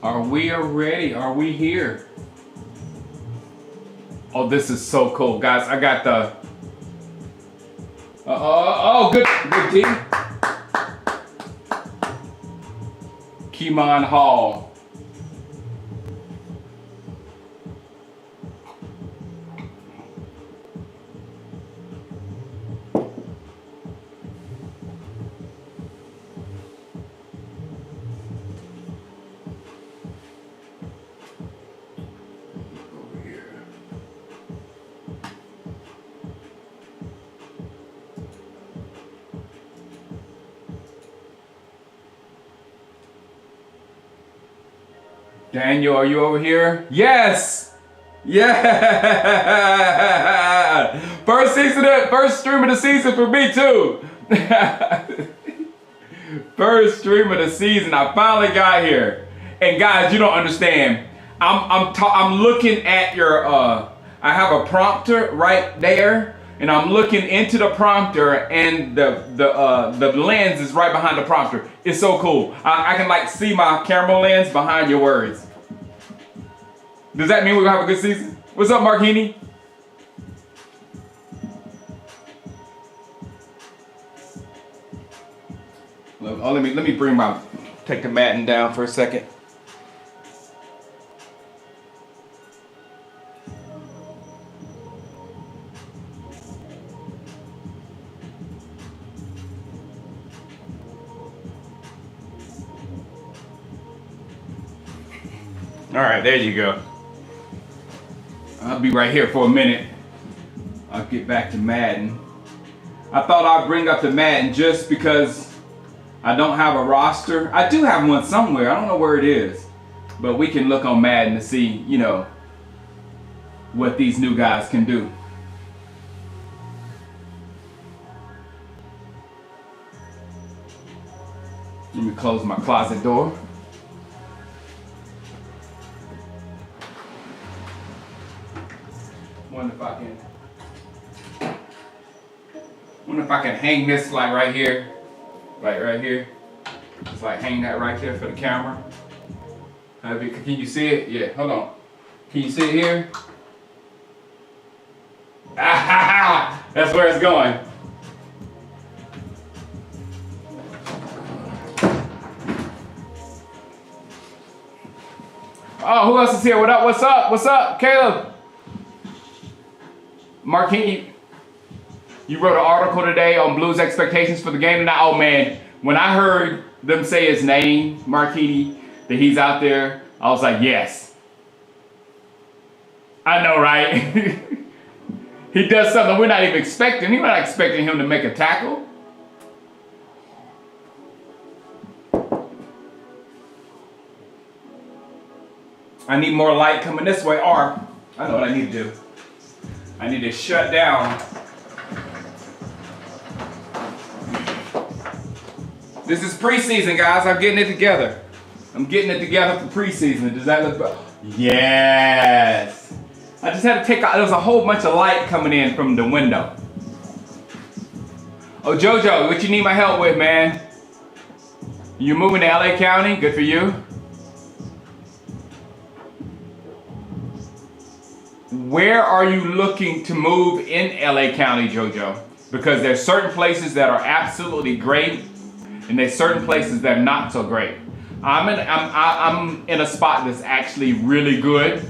Are we ready? Are we here? Oh, this is so cool, guys. I got the. Good D. Keemon Hall. Daniel, are you over here? Yes! Yeah! First stream of the season for me too. First stream of the season. I finally got here. And guys, you don't understand. I'm looking at your I have a prompter right there, and I'm looking into the prompter, and the lens is right behind the prompter. It's so cool. I can like see my camera lens behind your words. Does that mean we're gonna have a good season? What's up, Mark Heaney? Oh, let me take the Madden down for a second. All right, there you go. I'll be right here for a minute. I'll get back to Madden. I thought I'd bring up the Madden just because I don't have a roster. I do have one somewhere. I don't know where it is. But we can look on Madden to see, you know, what these new guys can do. Let me close my closet door. Wonder if I can hang this like right here. Like right here. Just like hang that right there for the camera. Can you see it? Yeah, hold on. Can you see it here? Ah, that's where it's going. Oh, who else is here? What up? What's up? What's up, Caleb? Marquini, you wrote an article today on Blues expectations for the game tonight. Oh man, when I heard them say his name, Marquini, that he's out there, I was like, yes. I know, right? He does something we're not even expecting. We're not expecting him to make a tackle. I need more light coming this way, or I know what I need to do. I need to shut down. This is preseason, guys. I'm getting it together. I'm getting it together for preseason. Does that look better? Yes. I just had to take out, there was a whole bunch of light coming in from the window. Oh, Jojo, what you need my help with, man? You moving to LA County? Good for you. Where are you looking to move in LA County, Jojo? Because there's certain places that are absolutely great, and there's certain places that are not so great. I'm in a spot that's actually really good.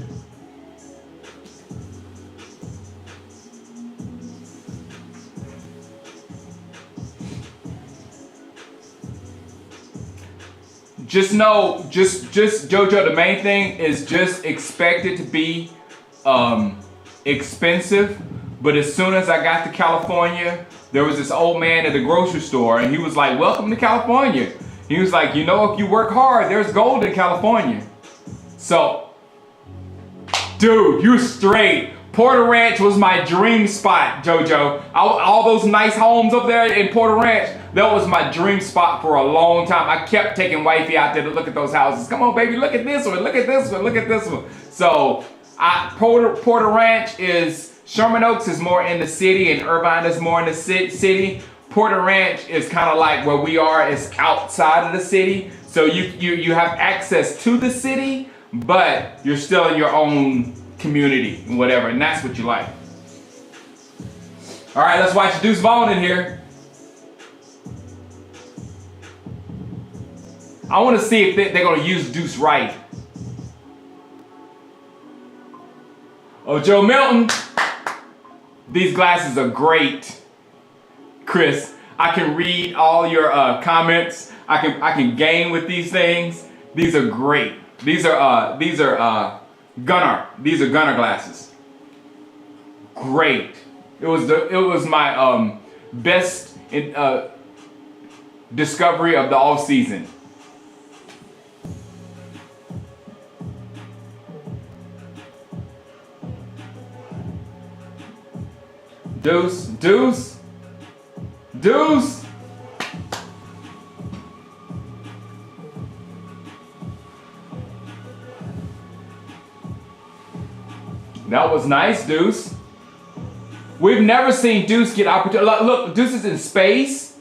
Just know, just Jojo, the main thing is just expect it to be expensive. But as soon as I got to California, there was this old man at the grocery store, and he was like, welcome to California. He was like, you know, if you work hard, there's gold in California. So, dude, you straight. Porter Ranch was my dream spot, Jojo. All those nice homes up there in Porter Ranch, that was my dream spot for a long time. I kept taking wifey out there to look at those houses. Come on, baby, look at this one, look at this one, look at this one. So, Porter Ranch is, Sherman Oaks is more in the city, and Irvine is more in the city. Porter Ranch is kind of like where we are. It's outside of the city. So you have access to the city, but you're still in your own community and whatever. And that's what you like. All right, let's watch Deuce Vaughn in here. I want to see if they're going to use Deuce right. Oh, Joe Milton. These glasses are great, Chris. I can read all your comments. I can game with these things. These are great. These are Gunnar. These are Gunnar glasses. Great. It was my best discovery of the all season. Deuce, Deuce, Deuce. That was nice, Deuce. We've never seen Deuce get opportunity. Look, Deuce is in space.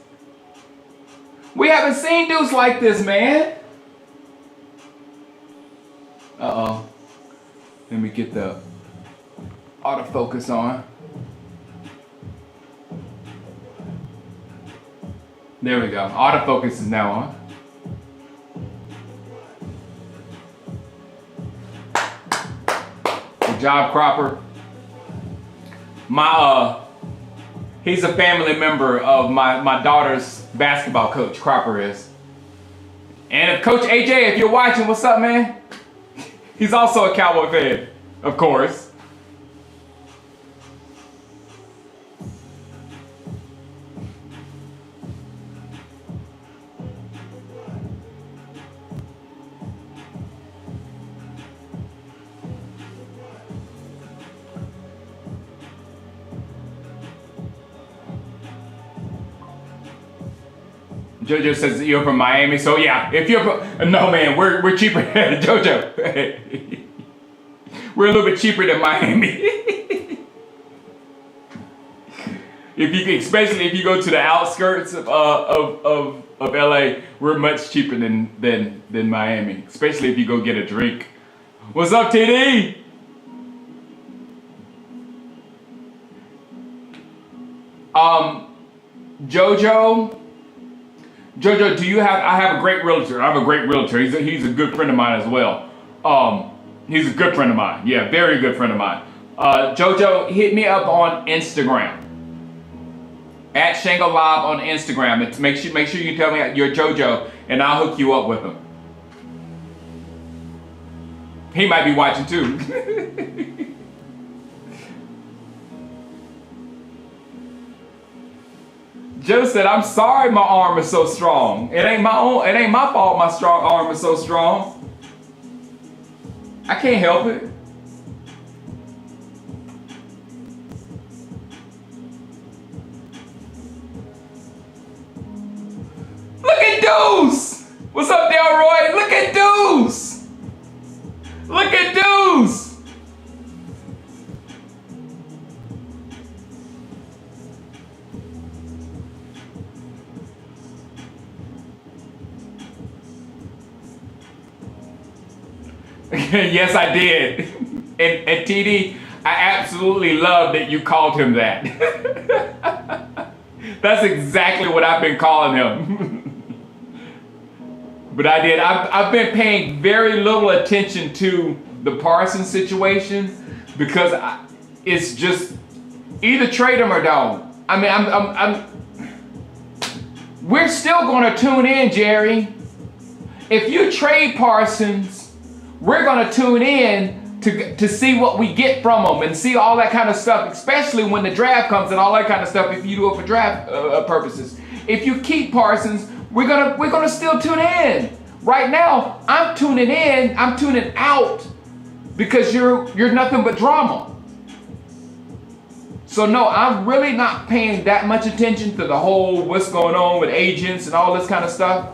We haven't seen Deuce like this, man. Uh-oh. Let me get the autofocus on. There we go. Autofocus is now on. Good job, Cropper. He's a family member of my daughter's basketball coach, Cropper is. And if Coach AJ, if you're watching, what's up, man? He's also a Cowboy fan, of course. JoJo says you're from Miami, so yeah. If you're from, no man, we're cheaper. JoJo, we're a little bit cheaper than Miami. Especially if you go to the outskirts of LA, we're much cheaper than Miami. Especially if you go get a drink. What's up, TD? Jojo, do you have? I have a great realtor. I have a great realtor. He's a good friend of mine as well. He's a good friend of mine. Yeah, very good friend of mine. Jojo, hit me up on Instagram. At Shango Live on Instagram. It's make sure you tell me you're Jojo, and I'll hook you up with him. He might be watching too. Joe said, "I'm sorry, my arm is so strong. It ain't my fault. My strong arm is so strong. I can't help it." Look at Deuce. What's up, Delroy? Look at Deuce. Look at Deuce. Yes, I did. And TD, I absolutely love that you called him that. That's exactly what I've been calling him. But I did. I've been paying very little attention to the Parsons situation because it's just either trade him or don't. I mean, we're still going to tune in, Jerry. If you trade Parsons, we're going to tune in to see what we get from them and see all that kind of stuff, especially when the draft comes and all that kind of stuff. If you do it for draft purposes, if you keep Parsons, we're gonna still tune in. Right now, I'm tuning in. I'm tuning out because you're nothing but drama. So no, I'm really not paying that much attention to the whole what's going on with agents and all this kind of stuff.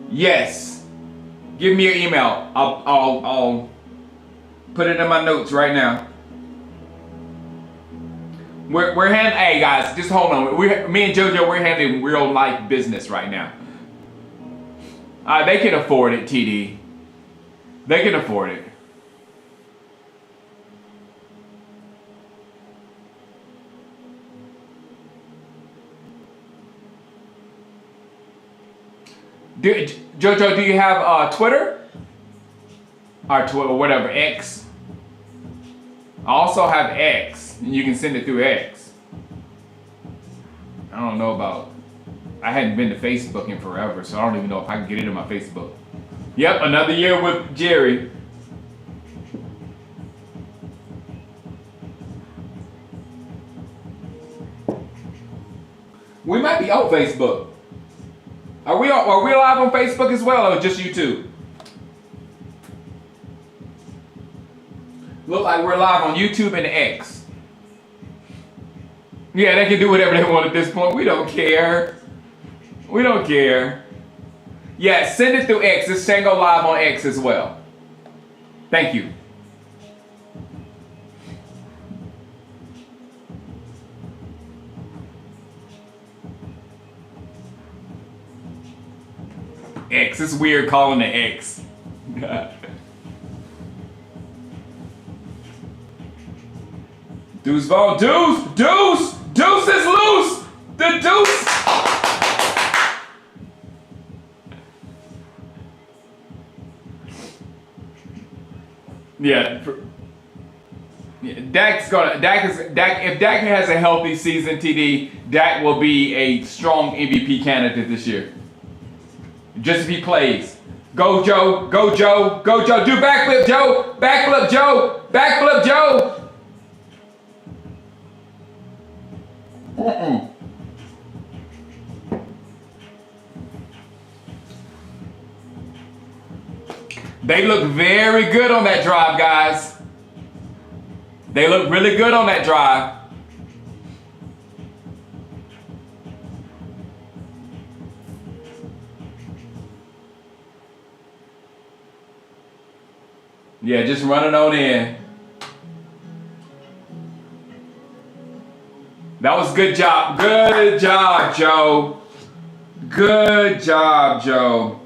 Yes. Give me your email. I'll put it in my notes right now. We're handling. Hey guys, just hold on. Me and JoJo, we're handling real life business right now. They can afford it, TD. They can afford it. JoJo, do you have Twitter? Or Twitter, whatever, X. I also have X, and you can send it through X. I don't know about, I hadn't been to Facebook in forever, so I don't even know if I can get into my Facebook. Yep, another year with Jerry. We might be on Facebook. Are we live on Facebook as well, or just YouTube? Look like we're live on YouTube and X. Yeah, they can do whatever they want at this point. We don't care. We don't care. Yeah, send it through X. This thing go live on X as well. Thank you. X. It's weird calling it X. Deuce ball. Deuce! Deuce! Deuce is loose! The deuce! Yeah. Dak's gonna. If Dak has a healthy season, TD, Dak will be a strong MVP candidate this year. Just if he plays. Go Joe, go Joe, go Joe. Do backflip Joe, backflip Joe, backflip Joe. They look very good on that drive, guys. They look really good on that drive. Yeah, just running on in. That was good job. Good job, Joe. Good job, Joe.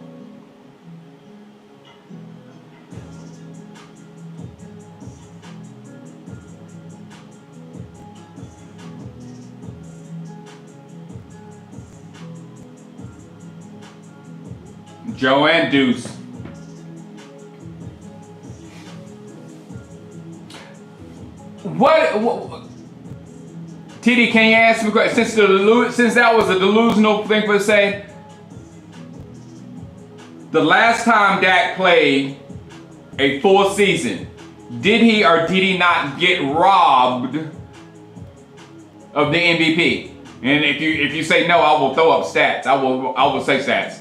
Joe and Deuce. What TD, can you answer me a question? Since that was a delusional thing for saying, the last time Dak played a full season, did he or did he not get robbed of the MVP? And if you say no, I will throw up stats. I will say stats.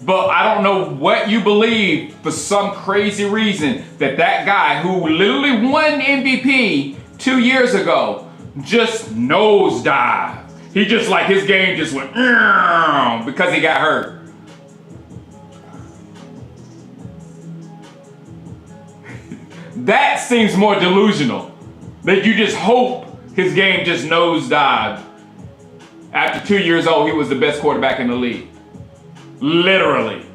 But I don't know what you believe for some crazy reason that guy who literally won MVP 2 years ago just nosedived. He just like his game just went because he got hurt. That seems more delusional. That you just hope his game just nosedived. After 2 years old, he was the best quarterback in the league. Literally.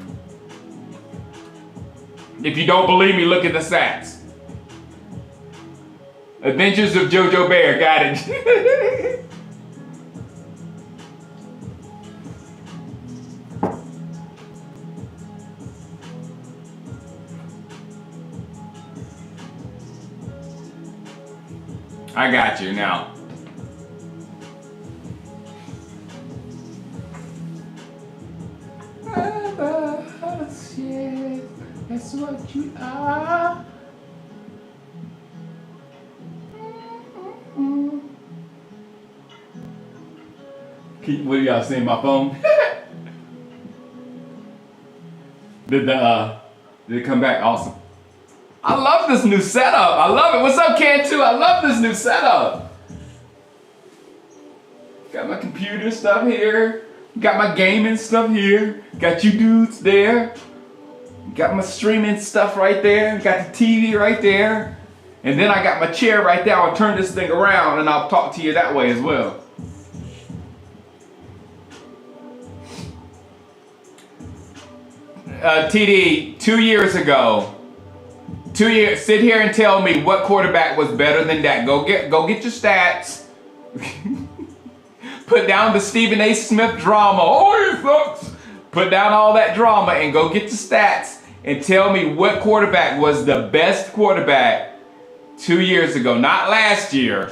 If you don't believe me, look at the stats. Adventures of JoJo Bear, got it. I got you now. That's what you are. What do y'all see? My phone? Did it come back? Awesome. I love this new setup. I love it. What's up, Can2? I love this new setup. Got my computer stuff here. Got my gaming stuff here. Got you dudes there. Got my streaming stuff right there. Got the TV right there. And then I got my chair right there. I'll turn this thing around and I'll talk to you that way as well. TD, 2 years ago, sit here and tell me what quarterback was better than that. Go get your stats. Put down the Stephen A. Smith drama. Oh, he sucks. Put down all that drama and go get the stats and tell me what quarterback was the best quarterback 2 years ago, not last year.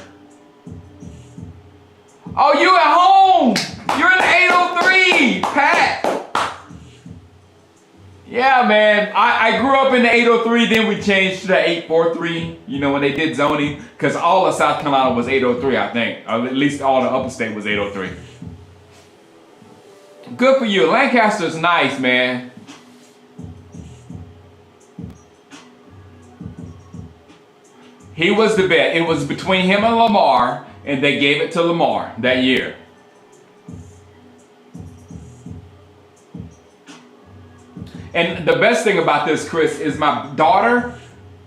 Oh, you at home. You're in 803, Pat. Yeah, man. I grew up in the 803, then we changed to the 843, you know, when they did zoning, because all of South Carolina was 803, I think. Or at least all the upper state was 803. Good for you. Lancaster's nice, man. He was the bet. It was between him and Lamar, and they gave it to Lamar that year. And the best thing about this, Chris, is my daughter,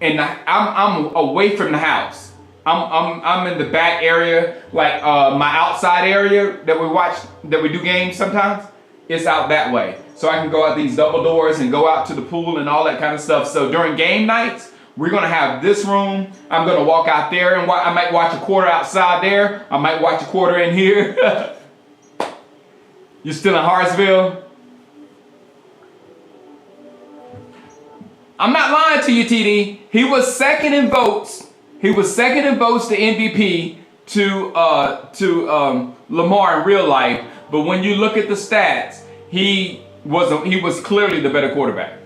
and I'm away from the house. I'm in the back area, like my outside area that we do games sometimes. It's out that way, so I can go out these double doors and go out to the pool and all that kind of stuff. So during game nights, we're gonna have this room. I'm gonna walk out there and I might watch a quarter outside there. I might watch a quarter in here. You still in Hartsville? I'm not lying to you, TD. He was second in votes. He was second in votes to MVP to Lamar in real life. But when you look at the stats, he was clearly the better quarterback.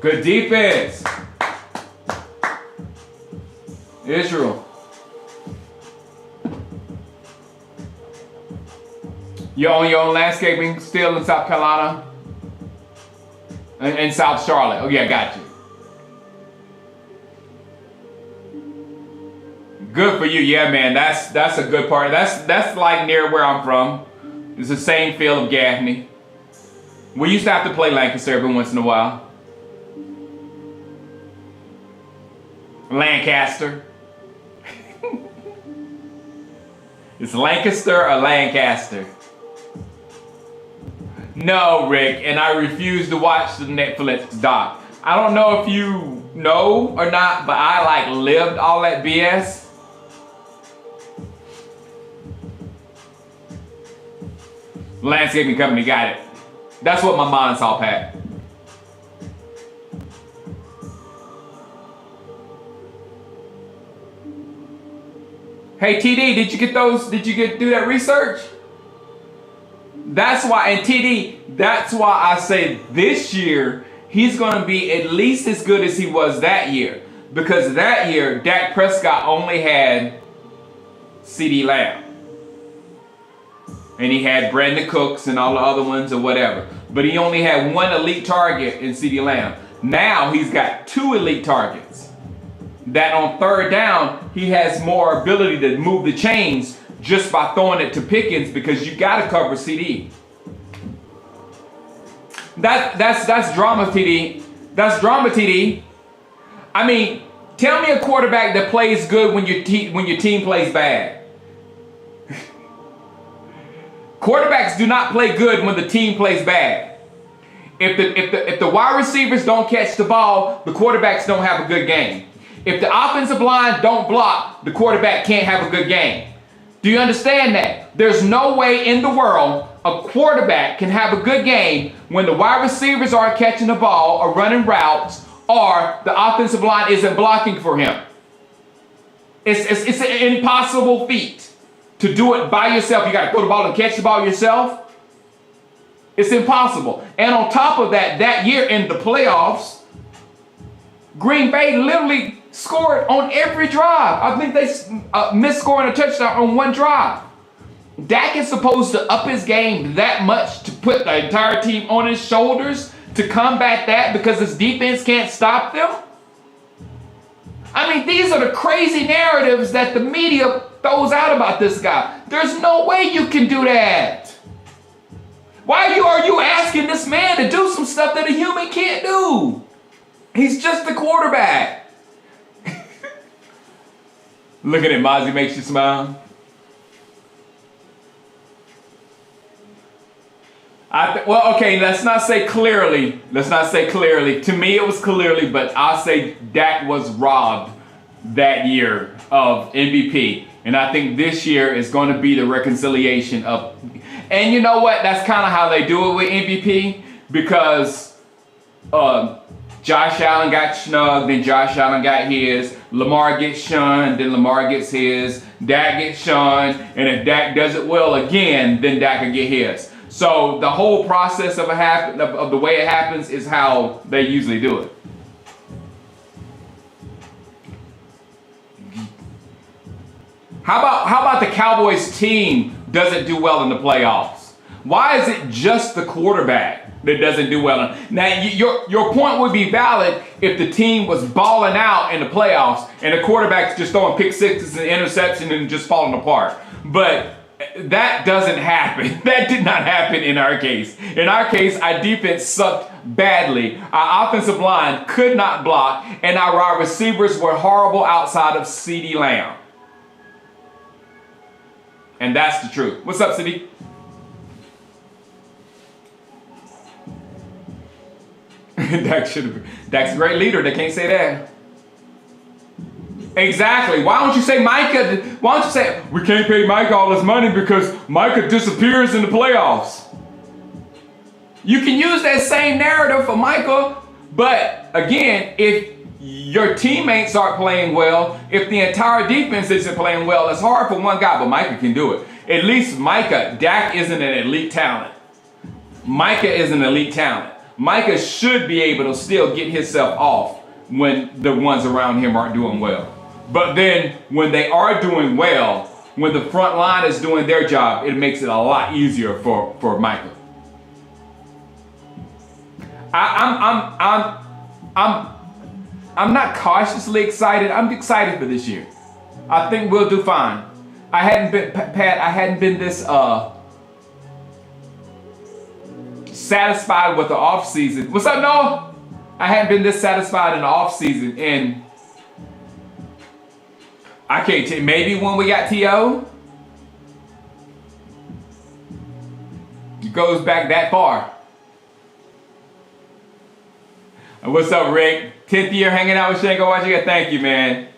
Good defense. Israel. You own your own landscaping still in South Carolina? In South Charlotte. Oh yeah, got you. Good for you. Yeah, man. That's a good part. That's like near where I'm from. It's the same feel of Gaffney. We used to have to play Lancaster every once in a while. Lancaster. It's Lancaster or Lancaster? No, Rick, and I refuse to watch the Netflix doc. I don't know if you know or not, but I lived all that BS. Landscaping company, got it. That's what my mind saw, Pat. Hey TD, did you get those? Did you do that research? That's why, and TD, that's why I say this year he's going to be at least as good as he was that year, because that year Dak Prescott only had CeeDee Lamb, and he had Brandon Cooks and all the other ones or whatever, but he only had one elite target in CeeDee Lamb. Now he's got two elite targets. That on third down, he has more ability to move the chains just by throwing it to Pickens, because you got to cover CD. That's drama, TD. That's drama, TD. I mean, tell me a quarterback that plays good when your team plays bad. Quarterbacks do not play good when the team plays bad. If the wide receivers don't catch the ball, the quarterbacks don't have a good game. If the offensive line don't block, the quarterback can't have a good game. Do you understand that? There's no way in the world a quarterback can have a good game when the wide receivers aren't catching the ball or running routes, or the offensive line isn't blocking for him. It's an impossible feat to do it by yourself. You got to throw the ball and catch the ball yourself. It's impossible. And on top of that, that year in the playoffs, Green Bay literally scored on every drive. I think they missed scoring a touchdown on one drive. Dak is supposed to up his game that much to put the entire team on his shoulders to combat that because his defense can't stop them? I mean, these are the crazy narratives that the media throws out about this guy. There's no way you can do that. Why are you asking this man to do some stuff that a human can't do? He's just the quarterback. Looking at Mozzie makes you smile. Well, okay, let's not say clearly. To me, it was clearly, but I'll say Dak was robbed that year of MVP. And I think this year is going to be the reconciliation of... And you know what? That's kind of how they do it with MVP, because Josh Allen got snugged, then Josh Allen got his. Lamar gets shunned, then Lamar gets his. Dak gets shunned, and if Dak does it well again, then Dak will get his. So the whole process of the way it happens is how they usually do it. How about the Cowboys team doesn't do well in the playoffs? Why is it just the quarterback that doesn't do well? Now, your point would be valid if the team was balling out in the playoffs and the quarterback's just throwing pick sixes and interceptions and just falling apart. But that doesn't happen. That did not happen in our case. In our case, our defense sucked badly. Our offensive line could not block, and our wide receivers were horrible outside of CeeDee Lamb. And that's the truth. What's up, CeeDee? Dak's a great leader. They can't say that. Exactly. Why don't you say Micah? Why don't you say we can't pay Micah all this money because Micah disappears in the playoffs? You can use that same narrative for Micah, but again, if your teammates aren't playing well, if the entire defense isn't playing well, it's hard for one guy, but Micah can do it. At least Micah, Dak isn't an elite talent. Micah is an elite talent. Micah should be able to still get himself off when the ones around him aren't doing well. But then when they are doing well, when the front line is doing their job, it makes it a lot easier for Micah. I'm not cautiously excited. I'm excited for this year. I think we'll do fine. I hadn't been this satisfied with the off season. What's up, Noah? I hadn't been this satisfied in the off season, and I can't tell. Maybe when we got TO, it goes back that far. What's up, Rick? 10th year hanging out with Shango watching it. Thank you, man.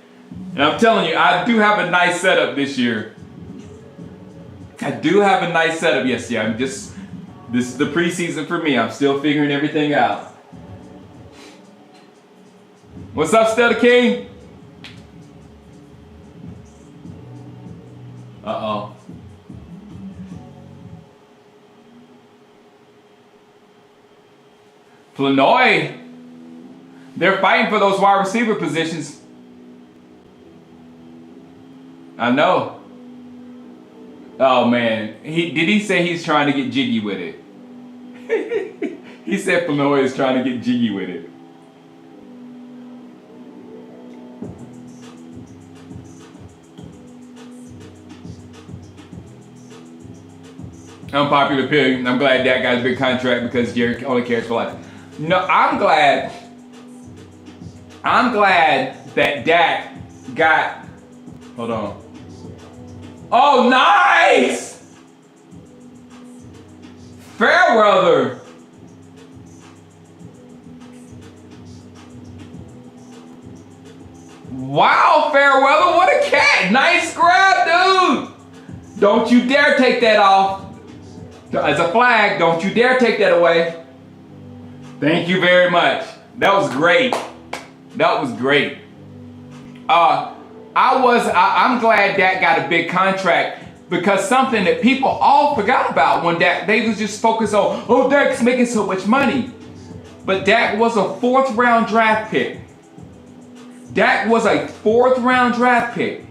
And I'm telling you, I do have a nice setup this year. I do have a nice setup. Yes, yeah. This is the preseason for me. I'm still figuring everything out. What's up, Stella King? Uh-oh. Flanoy. They're fighting for those wide receiver positions. I know. Oh man, did he say he's trying to get jiggy with it? He said Flanoy is trying to get jiggy with it. Unpopular opinion. I'm glad that got a big contract because Jerry only cares for life. No, I'm glad that Dak got. Hold on. Oh, nice! Fairweather. Wow, Fairweather, what a cat. Nice grab, dude. Don't you dare take that off. As a flag, don't you dare take that away. Thank you very much. That was great. That was great. I'm glad Dak got a big contract because something that people all forgot about when Dak, they was just focused on, oh, Dak's making so much money. But Dak was a 4th round draft pick. Dak was a 4th round draft pick.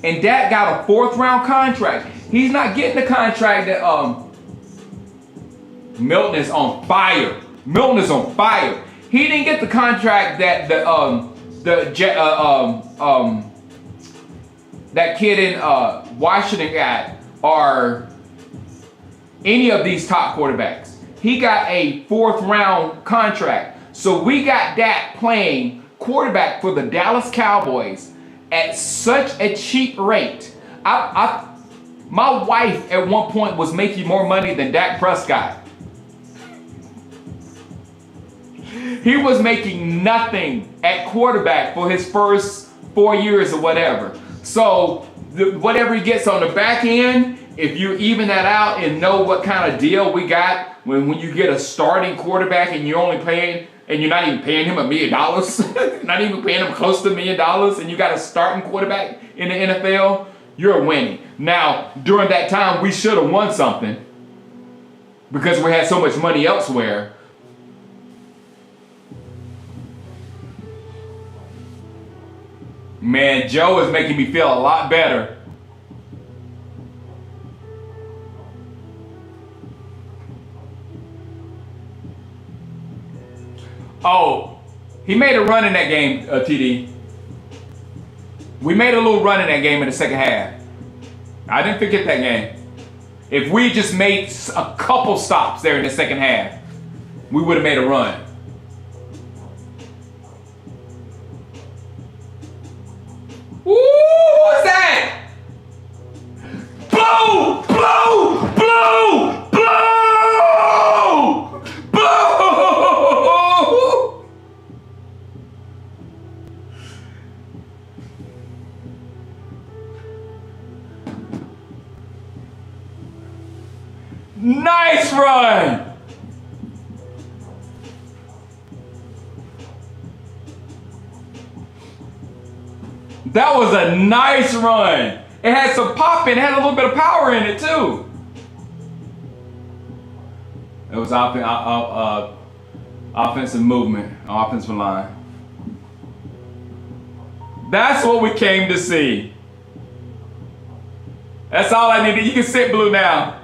And Dak got a 4th round contract. He's not getting the contract that Milton is on fire. Milton is on fire. He didn't get the contract that the that kid in Washington got, or any of these top quarterbacks. He got a 4th round contract. So we got Dak playing quarterback for the Dallas Cowboys at such a cheap rate. My wife at one point was making more money than Dak Prescott. He was making nothing at quarterback for his first 4 years or whatever. So whatever he gets on the back end, if you even that out and know what kind of deal we got when you get a starting quarterback and you're only paying, and you're not even paying him $1 million, not even paying him close to $1 million, and you got a starting quarterback in the NFL, you're winning. Now, during that time, we should have won something because we had so much money elsewhere. Man, Joe is making me feel a lot better. Oh, he made a run in that game, TD. We made a little run in that game in the second half. I didn't forget that game. If we just made a couple stops there in the second half, we would have made a run. Woo! What's that? Blow! Blow! Blow! Blow! Blow! Nice run! That was a nice run. It had some pop in it, had a little bit of power in it too. It was offensive movement, offensive line. That's what we came to see. That's all I needed. You can sit, Blue, now.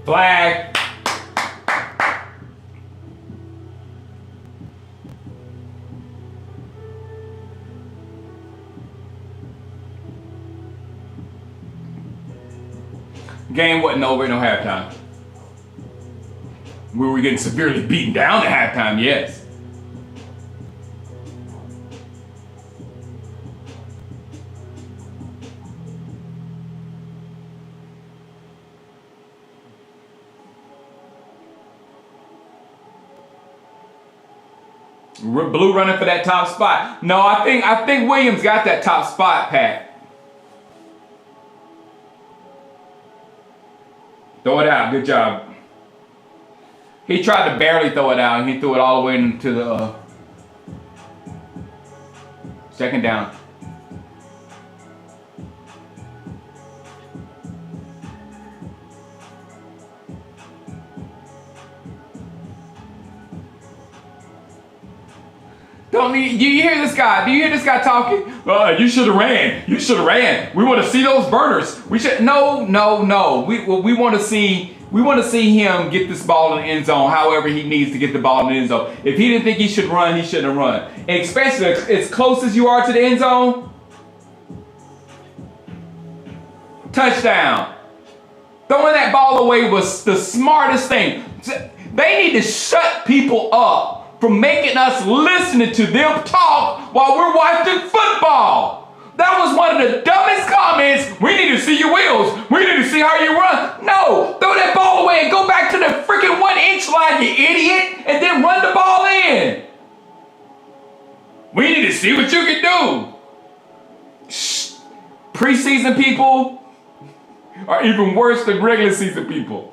Flag. Game wasn't over at no halftime. We were getting severely beaten down at halftime, yes. Blue running for that top spot. No, I think Williams got that top spot, Pat. Throw it out. Good job. He tried to barely throw it out, and he threw it all the way into the second down. Do you hear this guy? Do you hear this guy talking? You should have ran. You should have ran. We want to see those burners. We should. No. We want to see. We want to see him get this ball in the end zone. However he needs to get the ball in the end zone. If he didn't think he should run, he shouldn't have run. And especially as close as you are to the end zone. Touchdown. Throwing that ball away was the smartest thing. They need to shut people up from making us listening to them talk while we're watching football. That was one of the dumbest comments. We need to see your wheels. We need to see how you run. No, throw that ball away and go back to the freaking 1 inch line, you idiot, and then run the ball in. We need to see what you can do. Shh. Preseason people are even worse than regular season people.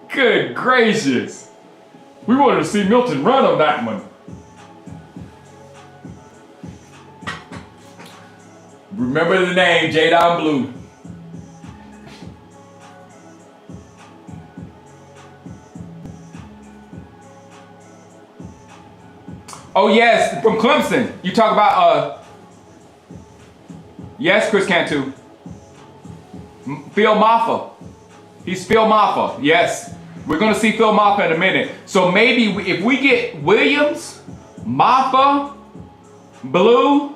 Good gracious. We wanted to see Milton run on that one. Remember the name, Jadon Blue. Oh yes, from Clemson. You talk about yes, Chris Cantu. Phil Maffa. He's Phil Maffa. Yes. We're gonna see Phil Maffa in a minute. So maybe if we get Williams, Maffa, Blue,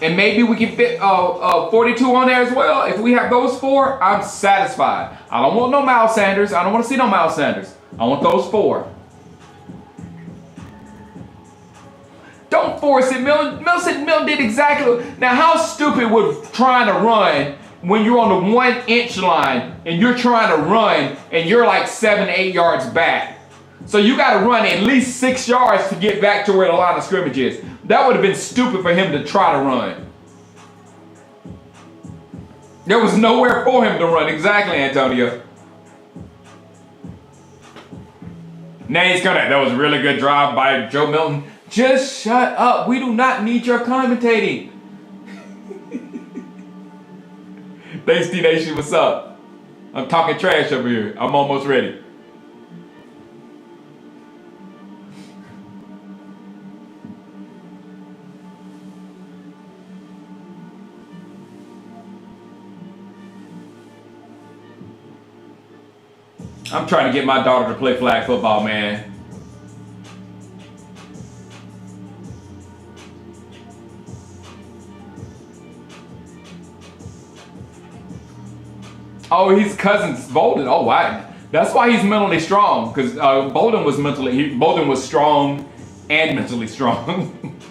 and maybe we can fit 42 on there as well. If we have those four, I'm satisfied. I don't want no Miles Sanders. I don't want to see no Miles Sanders. I want those four. Don't force it. Milton did exactly. Now, how stupid would trying to run when you're on the 1 inch line and you're trying to run and you're like 7, 8 yards back? So you got to run at least 6 yards to get back to where the line of scrimmage is. That would have been stupid for him to try to run. There was nowhere for him to run. Exactly, Antonio. Now he's gonna. That was a really good drive by Joe Milton. Just shut up. We do not need your commentating. Thanks, T-Nation. What's up? I'm talking trash over here. I'm almost ready. I'm trying to get my daughter to play flag football, man. Oh, his cousin's Bolden. Oh, wow. That's why he's mentally strong, because Bolden was strong and mentally strong.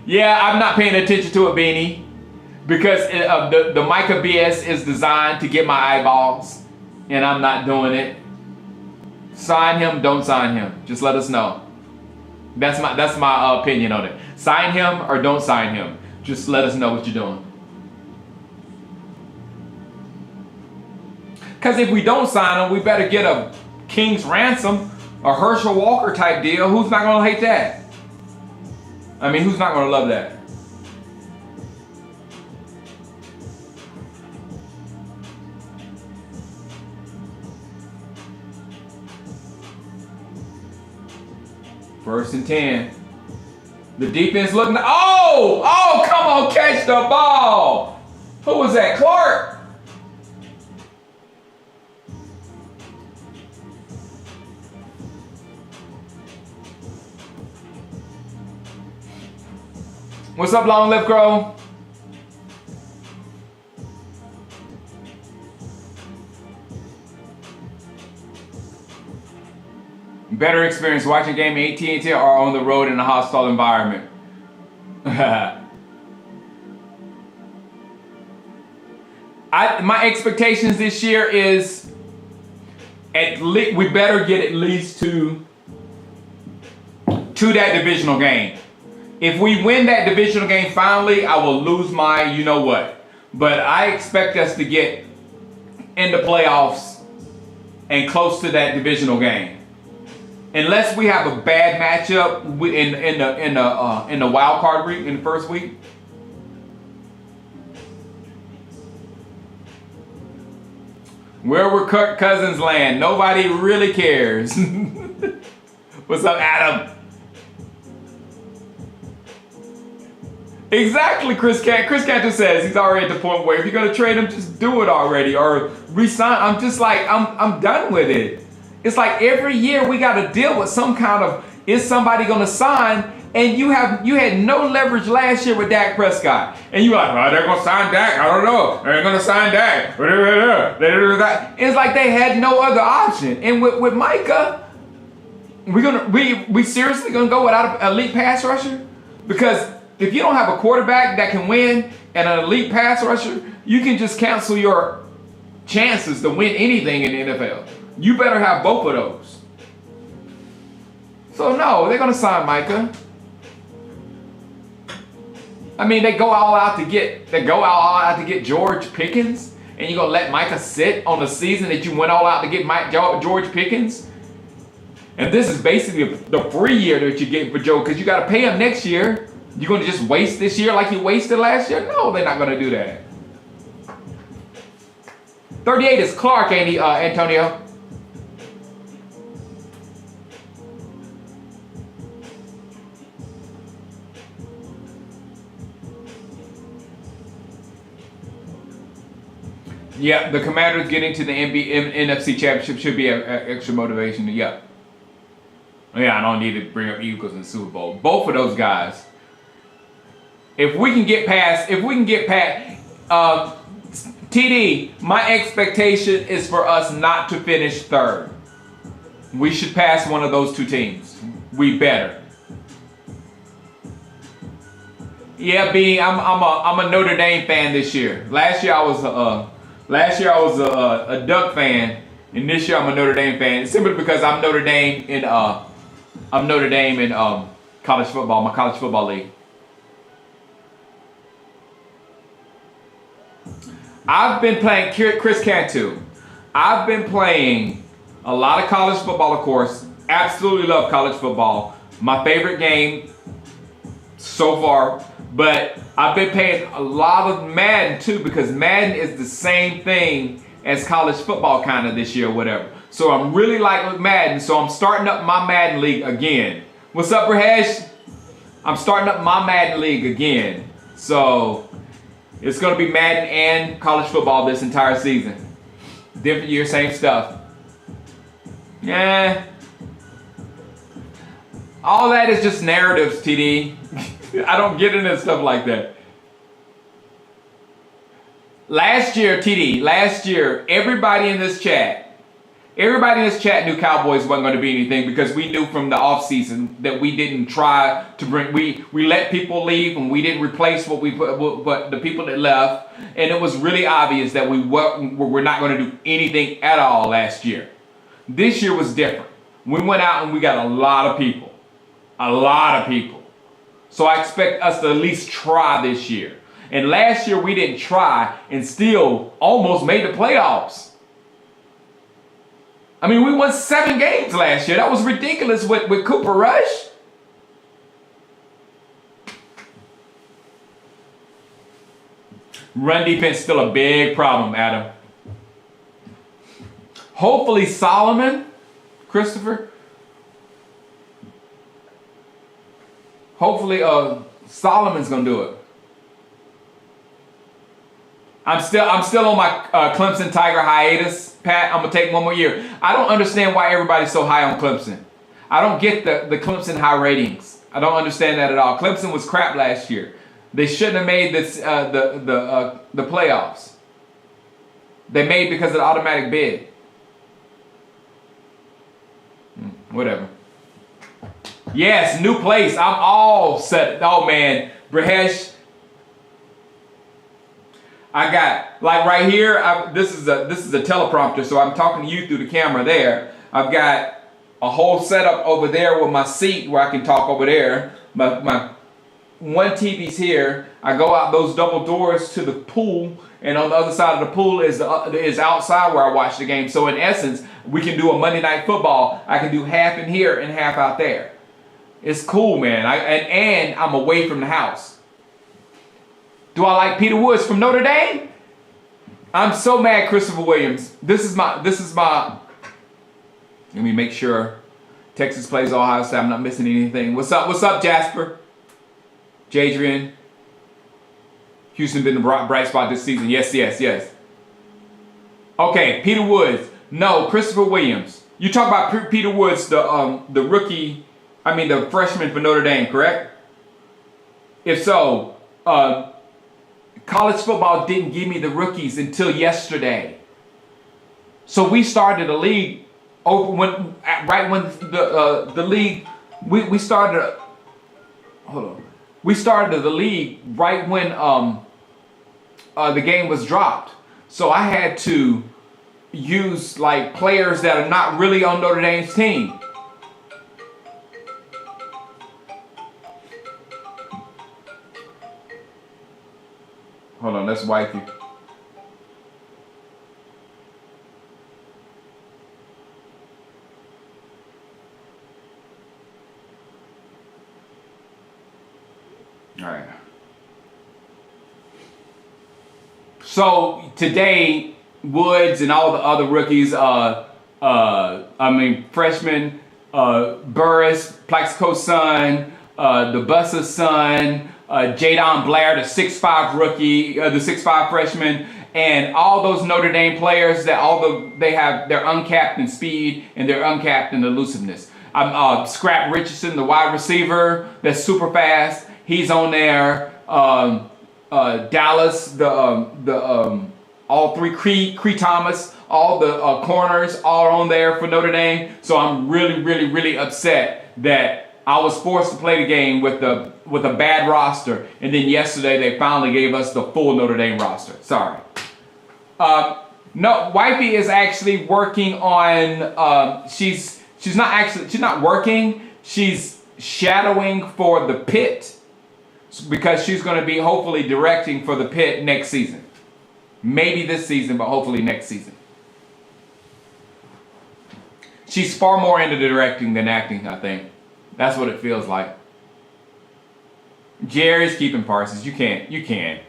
Yeah, I'm not paying attention to it, Beanie, because the Micah BS is designed to get my eyeballs, and I'm not doing it. Sign him, don't sign him. Just let us know. That's my opinion on it. Sign him or don't sign him. Just let us know what you're doing. Because if we don't sign him, we better get a King's ransom, a Herschel Walker type deal. Who's not going to hate that? I mean, who's not going to love that? First and 10. The defense looking. Oh, come on, catch the ball. Who was that? Clark. What's up, Long Live Crow? Better experience watching game AT&T or on the road in a hostile environment. My expectations this year is we better get at least to that divisional game. If we win that divisional game finally, I will lose my you know what. But I expect us to get in the playoffs and close to that divisional game. Unless we have a bad matchup in the wild card week, in the first week. Where will Kirk Cousins land? Nobody really cares. What's up, Adam? Exactly, Chris Cantor says he's already at the point where if you're gonna trade him, just do it already or resign. I'm just like I'm done with it. It's like every year we got to deal with some kind of is somebody gonna sign, and you had no leverage last year with Dak Prescott, and you were like, oh, they're gonna sign Dak. I don't know, they're gonna sign Dak. It's like they had no other option. And with Micah, we seriously gonna go without an elite pass rusher? Because if you don't have a quarterback that can win and an elite pass rusher, you can just cancel your chances to win anything in the NFL. You better have both of those. So no, they're gonna sign Micah. I mean, they go all out to get George Pickens, and you're gonna let Micah sit on the season that you went all out to get George Pickens. And this is basically the free year that you get for Joe, because you got to pay him next year. You going to just waste this year like you wasted last year? No, they're not going to do that. 38 is Clark, ain't he, Antonio? Yeah, the Commanders getting to the NFC Championship should be an extra motivation. Yeah. Yeah, I don't need to bring up Eagles in the Super Bowl. Both of those guys. If we can get past, TD, my expectation is for us not to finish third. We should pass one of those two teams. We better. Yeah, B, I'm a Notre Dame fan this year. Last year I was a Duck fan, and this year I'm a Notre Dame fan. Simply because I'm Notre Dame in college football, my college football league. I've been playing Chris Cantu. I've been playing a lot of college football, of course. Absolutely love college football. My favorite game so far. But I've been playing a lot of Madden too, because Madden is the same thing as college football kind of this year or whatever. So I'm really like Madden. So I'm starting up my Madden league again. What's up, Rahesh? I'm starting up my Madden league again. So it's going to be Madden and college football this entire season. Different year, same stuff. Yeah. All that is just narratives, TD. I don't get into stuff like that. Last year, everybody in this chat knew Cowboys wasn't going to be anything, because we knew from the offseason that we didn't try to bring, we let people leave and we didn't replace what the people that left, and it was really obvious that we're not going to do anything at all last year. This year was different. We went out and we got a lot of people. So I expect us to at least try this year. And last year we didn't try and still almost made the playoffs. I mean, we won 7 games last year. That was ridiculous with Cooper Rush. Run defense still a big problem, Adam. Hopefully Solomon, Christopher. Hopefully Solomon's gonna do it. I'm still on my Clemson Tiger hiatus, Pat. I'm gonna take one more year. I don't understand why everybody's so high on Clemson. I don't get the Clemson high ratings. I don't understand that at all. Clemson was crap last year. They shouldn't have made this the playoffs. They made because of the automatic bid. Whatever. Yes, new place. I'm all set. Oh man, Brahesh. I got, like right here, this is a teleprompter, so I'm talking to you through the camera there. I've got a whole setup over there with my seat where I can talk over there. My one TV's here. I go out those double doors to the pool, and on the other side of the pool is outside where I watch the game. So in essence, we can do a Monday Night Football. I can do half in here and half out there. It's cool, man. And I'm away from the house. Do I like Peter Woods from Notre Dame? I'm so mad, Christopher Williams. This is my. Let me make sure Texas plays Ohio State. I'm not missing anything. What's up, Jasper? Jadrian. Houston been the bright spot this season. Yes. Okay, Peter Woods. No, Christopher Williams. You talk about Peter Woods, the rookie. I mean, the freshman for Notre Dame, correct? If so, college football didn't give me the rookies until yesterday. So we started a league right when the league we started. Hold on. We started the league right when the game was dropped. So I had to use like players that are not really on Notre Dame's team. Hold on, that's wifey. All right. So today, Woods and all the other rookies, freshmen, Burris, Plaxico's son, DeBussa's son, Jadon Blair, the 6'5" rookie, the 6'5" freshman, and all those Notre Dame players that they're uncapped in speed and they're uncapped in elusiveness. Scrap Richardson, the wide receiver, that's super fast. He's on there. Dallas, all three, Cree Thomas, all the corners are on there for Notre Dame. So I'm really, really, really upset that I was forced to play the game with a bad roster, and then yesterday they finally gave us the full Notre Dame roster. Sorry. No, Wifey is actually working on. She's not working. She's shadowing for the Pit because she's going to be hopefully directing for the Pit next season. Maybe this season, but hopefully next season. She's far more into directing than acting, I think. That's what it feels like. Jerry's keeping Parsons. You can't.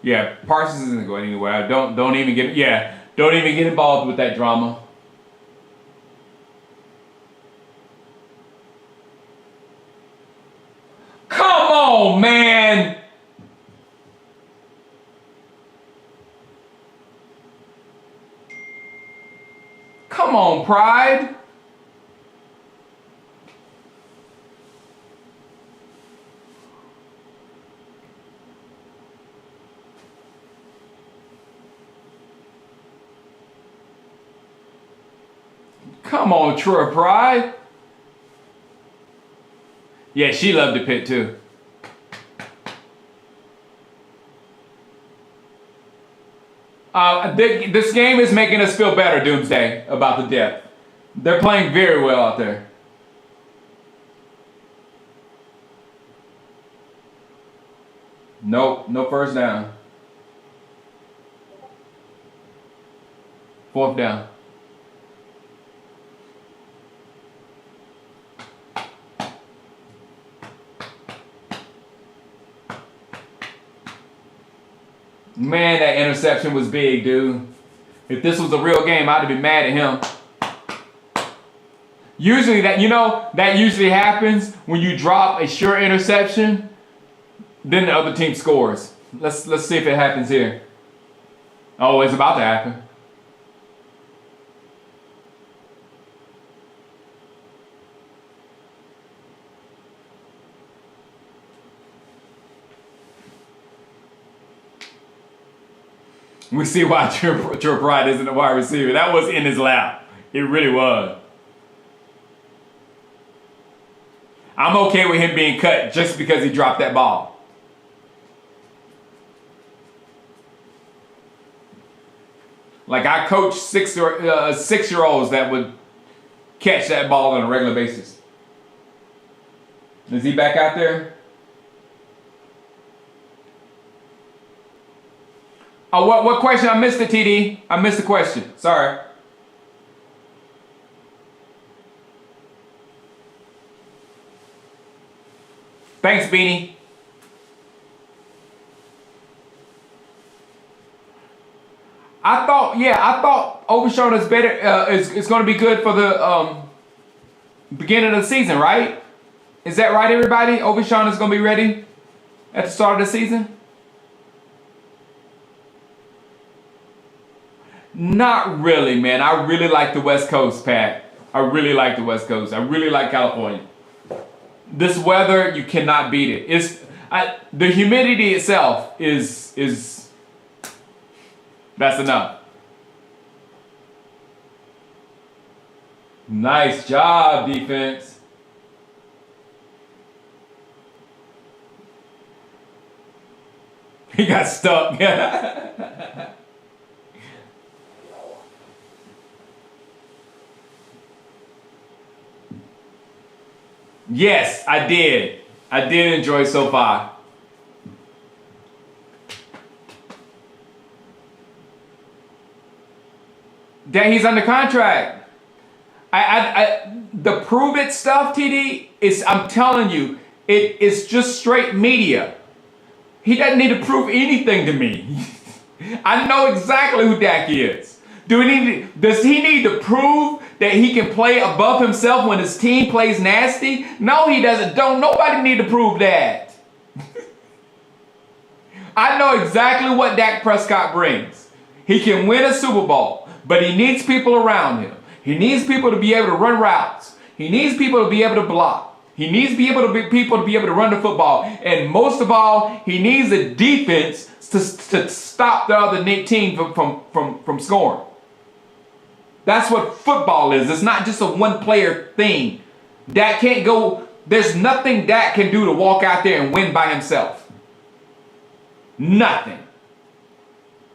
Yeah, Parsons isn't going anywhere. Don't even get involved with that drama. Come on, man. Come on, Pride. Come on, True Pride. Yeah, she loved the Pit too. This game is making us feel better, Doomsday, about the depth. They're playing very well out there. Nope, no first down. Fourth down. Man, that interception was big, dude. If this was a real game, I'd have been mad at him. Usually that usually happens when you drop a sure interception, then the other team scores. Let's see if it happens here. Oh, it's about to happen. We see why True Pride isn't a wide receiver. That was in his lap. It really was. I'm okay with him being cut just because he dropped that ball. Like I coach 6-year-olds that would catch that ball on a regular basis. Is he back out there? Oh, what question? I missed the TD. I missed the question. Sorry. Thanks, Beanie. I thought Overshown is better. It's going to be good for the beginning of the season, right? Is that right, everybody? Overshown is going to be ready at the start of the season. Not really, man. I really like the West Coast, Pat. I really like the West Coast. I really like California. This weather, you cannot beat it. The humidity itself is that's enough. Nice job, defense. He got stuck. Yes, I did. I did enjoy so far. That he's under contract. The prove it stuff, TD, is, I'm telling you, It's just straight media. He doesn't need to prove anything to me. I know exactly who Dak is. Does he need to prove that he can play above himself when his team plays nasty? No, he doesn't. Don't nobody need to prove that. I know exactly what Dak Prescott brings. He can win a Super Bowl, but he needs people around him. He needs people to be able to run routes. He needs people to be able to block. He needs people to be able to run the football. And most of all, he needs a defense to stop the other team from scoring. That's what football is. It's not just a one-player thing. Dak can't go. There's nothing Dak can do to walk out there and win by himself. Nothing.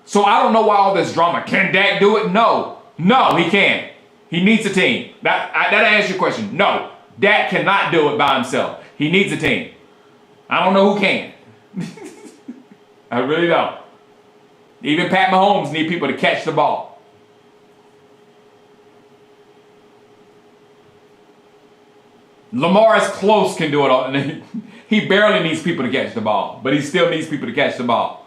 So I don't know why all this drama. Can Dak do it? No. No, he can't. He needs a team. That answers your question. No. Dak cannot do it by himself. He needs a team. I don't know who can. I really don't. Even Pat Mahomes needs people to catch the ball. Lamar is close, can do it all. He barely needs people to catch the ball, but he still needs people to catch the ball.